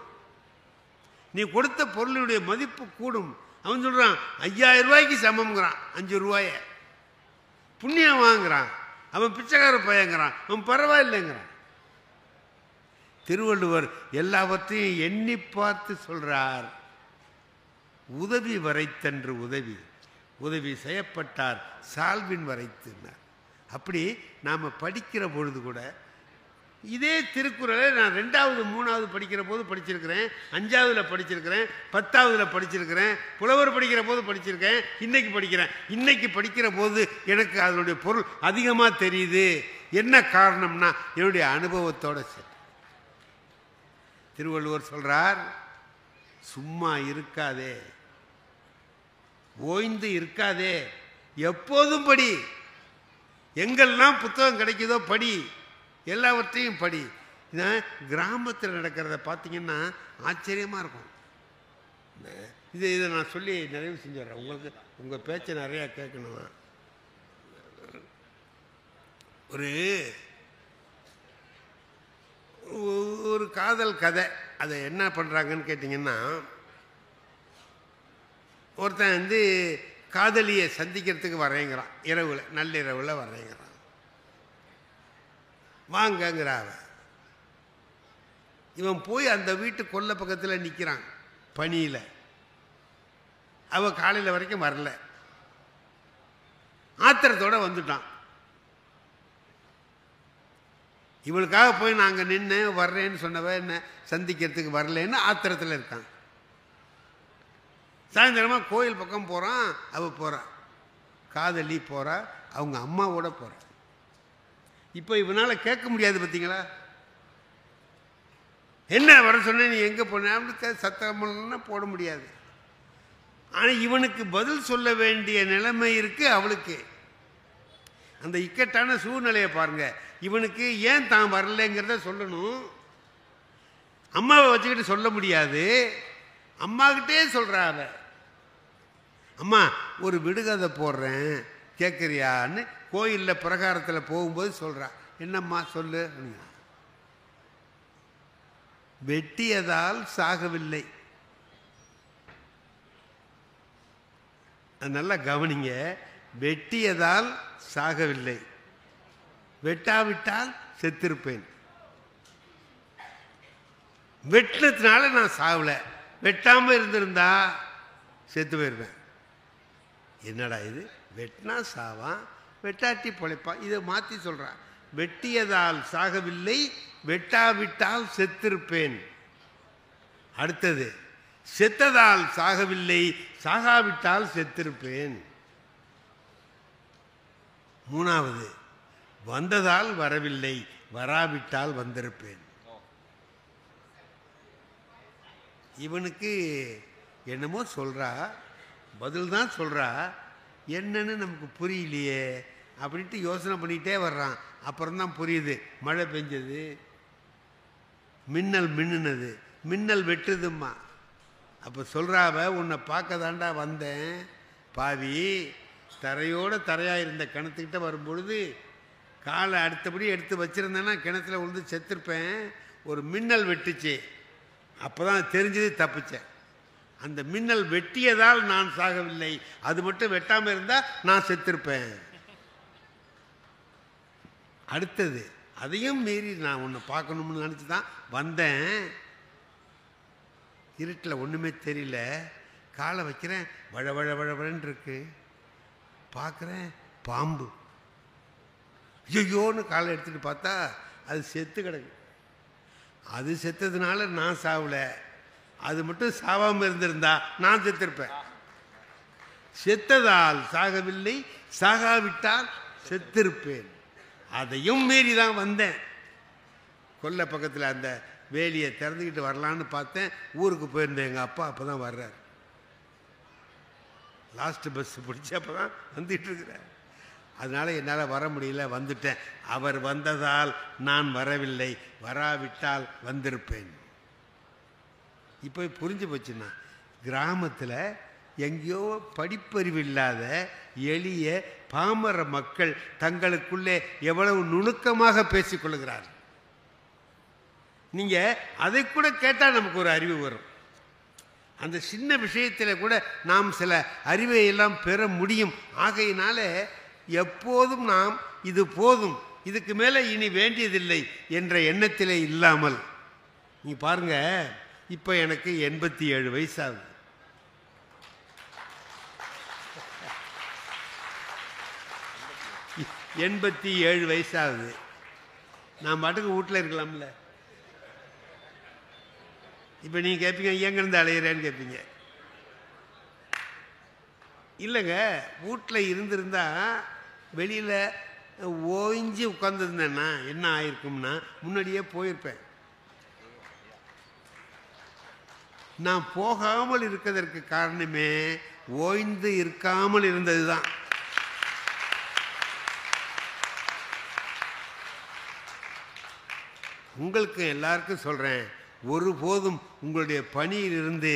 நீ கொடுத்த பொருளுடைய மதிப்பு கூடும். அவன் சொல்றான் 5000 ரூபாய்க்கு சமம்ங்கிறான். 5 ரூபாய புண்ணியம் வாங்குறான். அவன் பிச்சைக்கார பையங்கிறான். அவன் பரவாயில்லைங்கிறான். திருவள்ளுவர் எல்லாவற்றையும் எண்ணி பார்த்து சொல்றார். உதவி வரைத்தன்று உதவி, உதவி செய்யப்பட்டார் சால்வின் வரைத்துனார். அப்படி நாம் படிக்கிற பொழுது கூட இதே திருக்குறளை நான் 2வது 3வது படிக்கிற போது படிச்சிருக்கிறேன், 5வதுல படிச்சிருக்கிறேன், 10வதுல படிச்சிருக்கிறேன், புலவர் படிக்கிற போது படிச்சிருக்கேன், இன்னைக்கு படிக்கிறேன். இன்னைக்கு படிக்கிற போது எனக்கு அதனுடைய பொருள் அதிகமாக தெரியுது. என்ன காரணம்னா என்னுடைய அனுபவத்தோட சரி. திருவள்ளுவர் சொல்றார், சும்மா இருக்காதே, ஓய்ந்து இருக்காதே, எப்போதும் படி. எங்கெல்லாம் புத்தகம் கிடைக்குதோ படி, எல்லாவற்றையும் படி. கிராமத்தில் நடக்கிறத பார்த்தீங்கன்னா ஆச்சரியமாக இருக்கும். இதை நான் சொல்லி நிறைவு செஞ்சுறேன். உங்களுக்கு உங்கள் பேச்சை நிறையா கேட்கணும். ஒரு காதல் கதை. அதை என்ன பண்ணுறாங்கன்னு கேட்டிங்கன்னா, ஒருத்தன் காதலியை சந்திக்கிறதுக்கு வரேங்கிறான். இரவில், நள்ளிரவில் வரேங்கிறான். வாங்கங்கிறாவ. இவன் போய் அந்த வீட்டு கொல்லை பக்கத்தில் நிற்கிறான் பனியில். அவள் காலையில் வரைக்கும் வரல. ஆத்திரத்தோடு வந்துட்டான். இவளுக்காக போய் நாங்கள் நின்று வர்றேன்னு சொன்னவ என்ன சந்திக்கிறதுக்கு வரலன்னு ஆத்திரத்தில் இருக்கான். சாயந்தரமாக கோயில் பக்கம் போகிறான். அவள் போகிறா, காதலி போகிறா, அவங்க அம்மாவோட போகிறா. இப்போ இவனால் கேட்க முடியாது. பார்த்தீங்களா, என்ன வர சொன்ன, நீ எங்கே போன, அவனுக்கு சத்தம்னா போட முடியாது. ஆனால் இவனுக்கு பதில் சொல்ல வேண்டிய நிலைமை இருக்குது அவளுக்கு. அந்த இக்கட்டான சூழ்நிலையை பாருங்க. இவனுக்கு ஏன் தான் வரலைங்கிறத சொல்லணும். அம்மாவை வச்சுக்கிட்டு சொல்ல முடியாது. அம்மாக்கிட்டே சொல்கிறாவ, அம்மா ஒரு விடுகதை போடுறேன் கேட்குறியான்னு கோயிலில் பிரகாரத்தில் போகும்போது சொல்கிறா. என்னம்மா சொல்லு. வெட்டியதால் சாகவில்லை. நல்லா கவனிங்க. வெட்டியதால் சாகவில்லை, வெட்டாவிட்டால் செத்திருப்பேன். வெட்டினதுனால நான் சாகலை, வெட்டாமல் இருந்திருந்தா செத்து போயிருப்பேன். என்னடா இது, வெட்டினா சாவான், வெட்டாட்டி பொழைப்பான். இதை மாற்றி சொல்கிறான். வெட்டியதால் சாகவில்லை, வெட்டாவிட்டால் செத்திருப்பேன். அடுத்தது, செத்ததால் சாகவில்லை, சாகாவிட்டால் செத்திருப்பேன். மூணாவது, வந்ததால் வரவில்லை, வராவிட்டால் வந்திருப்பேன். இவனுக்கு என்னமோ சொல்கிறா, பதில் தான் சொல்கிறா, என்னன்னு நமக்கு புரியலையே அப்படின்ட்டு யோசனை பண்ணிகிட்டே வர்றான். அப்புறம்தான் புரியுது. மழை பெஞ்சது, மின்னல் மின்னுனது, மின்னல் வெட்டுதும்மா. அப்போ சொல்கிறாவ, உன்னை பார்க்க தாண்டா வந்தேன் பாவி. தரையோடு தரையாக இருந்த கிணத்துக்கிட்ட வரும்பொழுது காலை அடுத்தபடி எடுத்து வச்சுருந்தேன்னா கிணத்துல விழுந்து செத்துருப்பேன். ஒரு மின்னல் வெட்டுச்சு, அப்போ தான் தெரிஞ்சது, தப்பிச்சேன். அந்த மின்னல் வெட்டியதால் நான் சாகவில்லை, அது மட்டும் வெட்டாமல் இருந்தால் நான் செத்திருப்பேன். அடுத்தது, அதையும் மீறி நான் உன்னை பார்க்கணும்னு நினச்சி தான் வந்தேன். இருட்டில் ஒன்றுமே தெரியல, காலை வைக்கிறேன், வழ வழ வழவழன்னு இருக்கு. பார்க்குறேன், பாம்பு. ஐயோன்னு காலை எடுத்துகிட்டு பார்த்தா அது செத்து கிடக்கு. அது செத்ததுனால நான் சாவலை, அது மட்டும் சாவாமல் இருந்திருந்தா நான் செத்திருப்பேன். செத்ததால் சாகவில்லை, சாகாவிட்டால் செத்திருப்பேன். அதையும் மீறி தான் வந்தேன். கொல்லை பக்கத்தில் அந்த வேலியை திறந்துக்கிட்டு வரலான்னு பார்த்தேன். ஊருக்கு போயிருந்தேன் எங்கள் அப்பா. அப்போ தான் வர்றார். லாஸ்ட் பஸ் பிடிச்சி அப்போ தான் வந்துட்டு இருக்கிறார். அதனால் என்னால் வர முடியல, வந்துட்டேன். அவர் வந்ததால் நான் வரவில்லை, வராவிட்டால் வந்திருப்பேன். இப்போ புரிஞ்சு போச்சுன்னா, கிராமத்தில் எங்கேயோ படிப்பறிவு இல்லாத எளிய பாமர மக்கள் தங்களுக்குள்ளே எவ்வளவு நுணுக்கமாக பேசிக்கொள்கிறார். நீங்கள் அதை கூட கேட்டால் நமக்கு ஒரு அறிவு வரும். அந்த சின்ன விஷயத்தில் கூட நாம் சில அறிவை எல்லாம் பெற முடியும். ஆகையினால எப்போதும் நாம் இது போதும், இதுக்கு மேலே இனி வேண்டியதில்லை என்ற எண்ணத்திலே இல்லாமல், நீ பாருங்க, இப்போ எனக்கு 87 வயசாகுது. எண்பத்தி வயசாகுது. நான் பாட்டுக்கு வீட்டில் இருக்கலாம்ல. இப்போ நீங்கள் கேட்பீங்க, எங்கேருந்து அலையிறேன்னு கேட்பீங்க. இல்லைங்க, வீட்டில் இருந்திருந்தா வெளியில் ஓய்ஞ்சி உட்காந்துருந்தேன்னா என்ன ஆயிருக்கும்னா முன்னாடியே போயிருப்பேன். நான் போகாமல் இருக்கிறதற்கு காரணமே ஓய்ந்து இருக்காமல் இருந்தது தான். உங்களுக்கு எல்லாருக்கும் சொல்கிறேன், ஒருபோதும் உங்களுடைய பணியிலிருந்து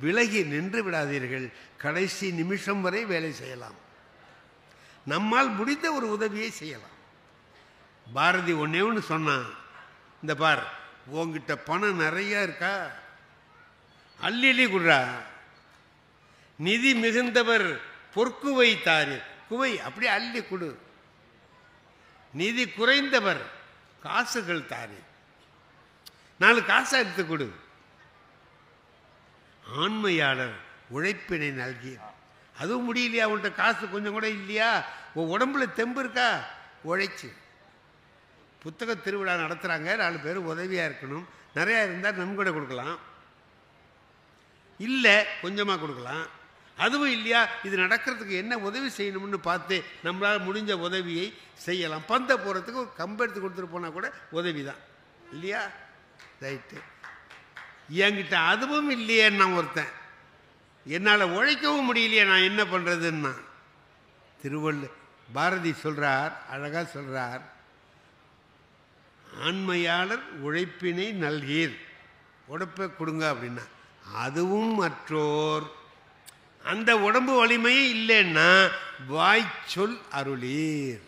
விலகி நின்று விடாதீர்கள். கடைசி நிமிஷம் வரை வேலை செய்யலாம். நம்மால் முடிந்த ஒரு உதவியை செய்யலாம். பாரதி ஒன்னே ஒன்று சொன்னான், இந்த பார், உங்ககிட்ட பணம் நிறையா இருக்கா, அள்ளி குடுறா. நிதி மிகுந்தவர் பொற்குவை தாரு, குவை அப்படியே அள்ளி கொடு. நிதி குறைந்தவர் காசுகள் தாரு, 4 காசை எடுத்து கொடு. ஆண்மையாளர் உழைப்பினை நல்கி. அதுவும் முடியலையா, உன்கிட்ட காசு கொஞ்சம் கூட இல்லையா, உன் உடம்புல தெம்பு இருக்கா, உழைச்சு. புத்தக திருவிழா நடத்துகிறாங்க, 4 பேர் உதவியாக இருக்கணும். நிறையா இருந்தால் நன்கொடை கொடுக்கலாம், இல்லை கொஞ்சமாக கொடுக்கலாம். அதுவும் இல்லையா, இது நடக்கிறதுக்கு என்ன உதவி செய்யணும்னு பார்த்து நம்மளால் முடிஞ்ச உதவியை செய்யலாம். பந்த போகிறதுக்கு ஒரு கம்பு எடுத்து கொடுத்துட்டு போனால் கூட உதவி தான் இல்லையா? ரைட்டு. என்கிட்ட அதுவும் இல்லையே, நான் ஒருத்தன், என்னால் உழைக்கவும் முடியலையே, நான் என்ன பண்ணுறதுன்னா, பாரதி சொல்கிறார், அழகாக சொல்கிறார், ஆண்மையாளர் உழைப்பினை நல்கீர், உழைப்பை கொடுங்க அப்படின்னா, அதுவும் மற்றோர் அந்த உடம்பு வலிமையே இல்லைன்னா வாய்ச்சொல் அருளீர்.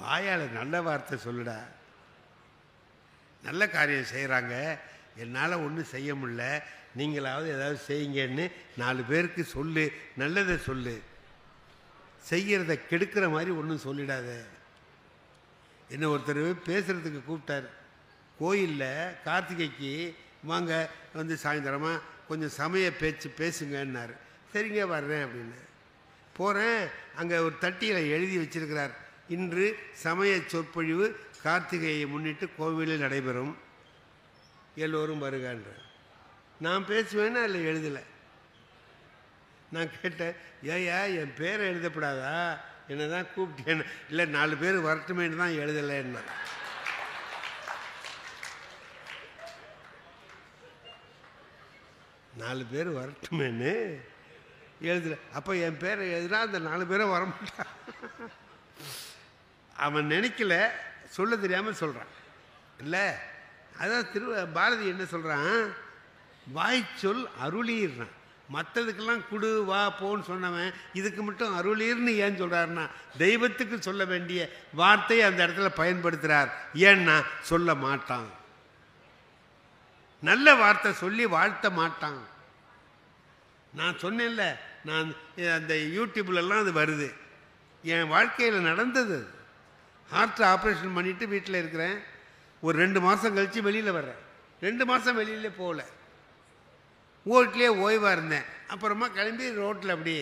வாயால் நல்ல வார்த்தை சொல்லுடா. நல்ல காரியம் செய்கிறாங்க, என்னால் ஒன்றும் செய்ய முடியல, நீங்களாவது ஏதாவது செய்யுங்கன்னு 4 பேருக்கு சொல்லு, நல்லதை சொல்லு. செய்கிறத கெடுக்கிற மாதிரி ஒன்றும் சொல்லிடாத. என்ன ஒருத்தர் பேசுகிறதுக்கு கூப்பிட்டார் கோயிலில், கார்த்திகைக்கு வாங்க வந்து சாயந்தரமாக கொஞ்சம் சமய பேச்சு பேசுங்கன்னாரு. சரிங்க வர்றேன் அப்படின்னு போகிறேன். அங்கே ஒரு தட்டியில் எழுதி வச்சிருக்கிறார், இன்று சமய சொற்பொழிவு கார்த்திகையை முன்னிட்டு கோவிலில் நடைபெறும், எல்லோரும் வருகன்ற. நான் பேசுவேன்னா அதில் எழுதலை. நான் கேட்டேன், ஏயா என் பேரை எழுதப்படாதா, என்ன தான் கூப்பிட்டேன். இல்லை 4 பேர் வரட்டுமேன்னு தான் எழுதலைன்னா. நாலு பேர் வரட்டுமேன்னு எழுதலை. அப்போ என் பேரை எழுதுனா அந்த 4 பேரும் வரமாட்டான். அவன் நினைக்கல, சொல்ல தெரியாமல் சொல்கிறான் இல்லை. அதான் பாரதி என்ன சொல்கிறான், வாய்ச்சொல் அருளீர்னா. மற்றதுக்கெல்லாம் குடு வா போன்னு சொன்னவன் இதுக்கு மட்டும் அருளீர்னு ஏன் சொல்கிறாருன்னா, தெய்வத்துக்கு சொல்ல வேண்டிய வார்த்தையை அந்த இடத்துல பயன்படுத்துகிறார். ஏன்னா சொல்ல மாட்டான், நல்ல வார்த்தை சொல்லி வாழ்த்த மாட்டான். நான் சொன்னேன்ல, நான் அந்த யூடியூப்லலாம் அது வருது, என் வாழ்க்கையில் நடந்தது. ஹார்ட் ஆப்ரேஷன் பண்ணிவிட்டு வீட்டில் இருக்கிறேன். ஒரு 2 மாதம் கழித்து வெளியில் வர்றேன். 2 மாதம் வெளியிலே போகல, வீட்லேயே ஓய்வாக இருந்தேன். அப்புறமா கிளம்பி ரோட்டில் அப்படி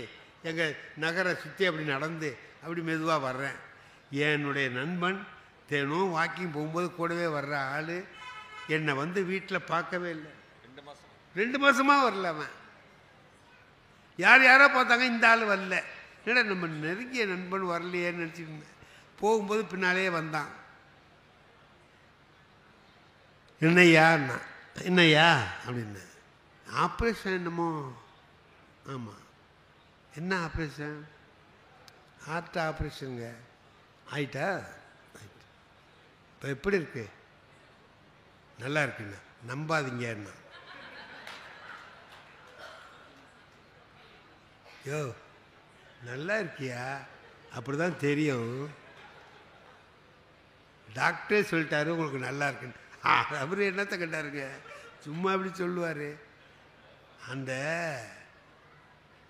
எங்கள் நகரை சுற்றி அப்படி நடந்து அப்படி மெதுவாக வர்றேன். என்னுடைய நண்பன் தினம் வாக்கிங் போகும்போது கூடவே வர்ற ஆள் என்னை வந்து வீட்டில் பார்க்கவே இல்லை. 2 மாதமாக வரல. அவன் யாரோ பார்த்தாங்க, இந்த ஆள் வரல. என்னடா நம்ம நெருங்கிய நண்பன் வரலையேன்னு நினச்சிருந்தேன். போகும்போது பின்னாலே வந்தான். என்னையான்னா, என்னையா அப்படின்னு. ஆப்ரேஷன் என்னமோ. ஆமாம், என்ன ஆப்ரேஷன்? ஹார்ட் ஆப்ரேஷனுங்க. ஆயிட்டா? இப்போ எப்படி இருக்கு? நல்லா இருக்குண்ணா. நம்பாதீங்கன்னா யோ நல்லா இருக்கியா? அப்படி தான் தெரியும். டாக்டரே சொல்லிட்டாரு உங்களுக்கு நல்லா இருக்குன்னு. அவர் என்னத்தை கண்டாருங்க, சும்மா அப்படி சொல்லுவார். அந்த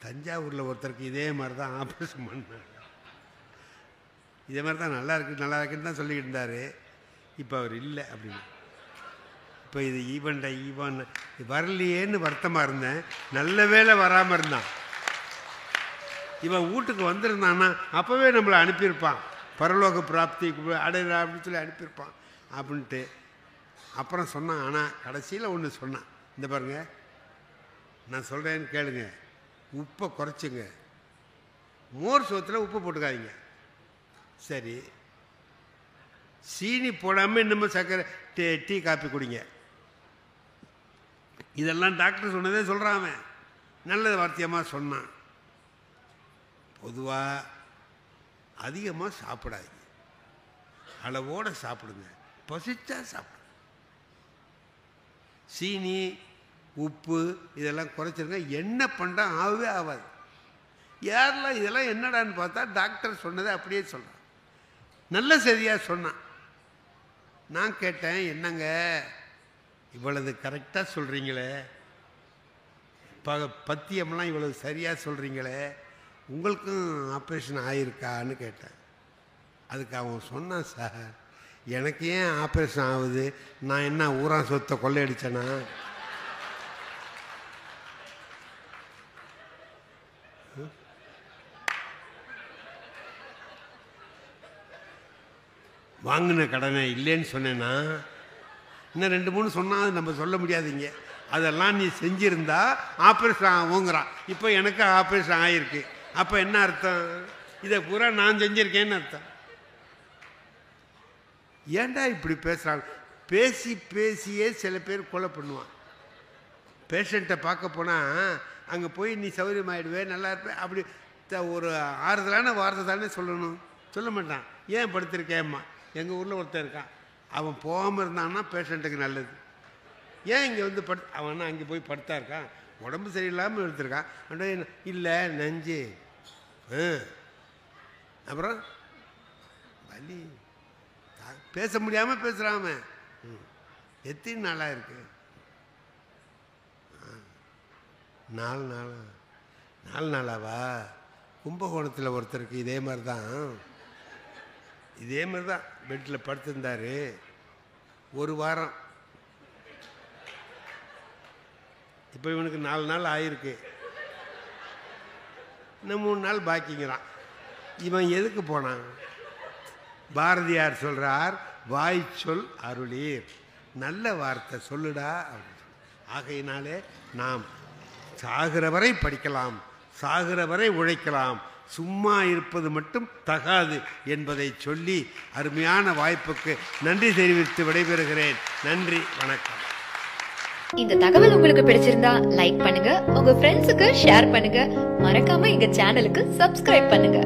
தஞ்சாவூரில் ஒருத்தருக்கு இதே மாதிரி தான் ஆப்ரேஷன் பண்ணார். இதே மாதிரி தான் நல்லா இருக்குன்னு தான் சொல்லிக்கிட்டு இருந்தார். இப்போ அவர் இல்லை அப்படின்னு. இப்போ இது ஈவன் வரலையேன்னு வருத்தமாக இருந்தேன். நல்ல வேளை வராமல் இருந்தான். இவன் வீட்டுக்கு வந்திருந்தான்னா அப்போவே நம்மளை அனுப்பியிருப்பான், பரலோக பிராப்தி அடையிறா அப்படின்னு சொல்லி அனுப்பியிருப்பான் அப்படின்ட்டு. அப்புறம் சொன்னான். ஆனால் கடைசியில் ஒன்று சொன்னான், இந்த பாருங்க நான் சொல்கிறேன்னு கேளுங்க, உப்பை குறைச்சிங்க, மோர் சோத்தில் உப்பு போட்டுக்காதீங்க. சரி, சீனி போடாமல் இன்னமும் சர்க்கரை டீ காப்பி குடிங்க. இதெல்லாம் டாக்டர் சொன்னதே சொல்கிறான். நல்ல வார்த்தையமாக சொன்னான். பொதுவாக அதிகமாக சாப்பிடாதீங்க, அளவோடு சாப்பிடுங்க, பசிச்சா சாப்பிடுங்க. சீனி உப்பு இதெல்லாம் குறைச்சிருங்க. என்ன பண்ணுறா ஆகவே ஆகாது. யாரெல்லாம் இதெல்லாம் என்னடான்னு பார்த்தா டாக்டர் சொன்னதை அப்படியே சொல்கிறான். நல்ல செய்தியாக சொன்னான். நான் கேட்டேன், என்னங்க இவ்வளவு கரெக்டாக சொல்கிறீங்களே, பத்தியம்லாம் இவ்வளவு சரியாக சொல்கிறீங்களே, உங்களுக்கும் ஆப்ரேஷன் ஆகிருக்கான்னு கேட்டேன். அதுக்கு அவன் சொன்னான், சார் எனக்கு ஏன் ஆப்ரேஷன் ஆகுது, நான் என்ன ஊரா சொத்தை கொள்ளையடிச்சேனா? வாங்கின கடனை இல்லைன்னு சொன்னேன்னா இன்னும் 2-3 சொன்னால் அது நம்ம சொல்ல முடியாதுங்க. அதெல்லாம் நீ செஞ்சுருந்தா ஆப்ரேஷன் ஆகுங்கிறான். இப்போ எனக்கு ஆப்ரேஷன் ஆகிருக்கு. அப்போ என்ன அர்த்தம்? இதை பூரா நான் செஞ்சுருக்கேன்னு அர்த்தம். ஏன்டா இப்படி பேசுகிறாங்க? பேசியே சில பேர் கொலை பண்ணுவான். பேஷண்ட்டை பார்க்க போனால் அங்கே போய் நீ சௌகரியமாயிடுவே, நல்லா இருப்பேன் அப்படி ஒரு ஆறுதலான வார்த்தை தானே சொல்லணும். சொல்ல மாட்டான். ஏன் படுத்திருக்கேம்மா? எங்கள் ஊரில் ஒருத்தர் இருக்கான், அவன் போகாமல் இருந்தான்னா பேஷண்ட்டுக்கு நல்லது. ஏன் இங்கே வந்து அவனா அங்கே போய் படுத்தா இருக்கான், உடம்பு சரியில்லாமல் எடுத்திருக்கான். அப்படியே இல்லை நெஞ்சு, அப்புறம் வலி, பேச முடியாமல் பேசுகிறாம. எத்தனை நாளாக இருக்கு? 4 நாளாவா? கும்பகோணத்தில் ஒருத்தருக்கு இதே மாதிரி தான் பெட்டில் படுத்திருந்தார். 1 வாரம். இப்போ இவனுக்கு 4 நாள் ஆயிருக்கு. இன்னும் 3 நாள் பாக்கிங்கிறான். இவன் எதுக்கு போனான்? பாரதியார் சொல்கிறார், வாய் சொல் அருளீர், நல்ல வார்த்தை சொல்லுடா அப்படின்னு. ஆகையினாலே நாம் சாகிற வரை படிக்கலாம், சாகிற வரை உழைக்கலாம், சும்மா இருப்பது மட்டும் தகாது என்பதை சொல்லி அருமையான வாய்ப்புக்கு நன்றி தெரிவித்து விடைபெறுகிறேன். நன்றி, வணக்கம். இந்த தகவல் உங்களுக்கு பிடிச்சிருந்தா லைக் பண்ணுங்க, உங்க ஃப்ரெண்ட்ஸுக்கு ஷேர் பண்ணுங்க, மறக்காம எங்க சேனலுக்கு சப்ஸ்கிரைப் பண்ணுங்க.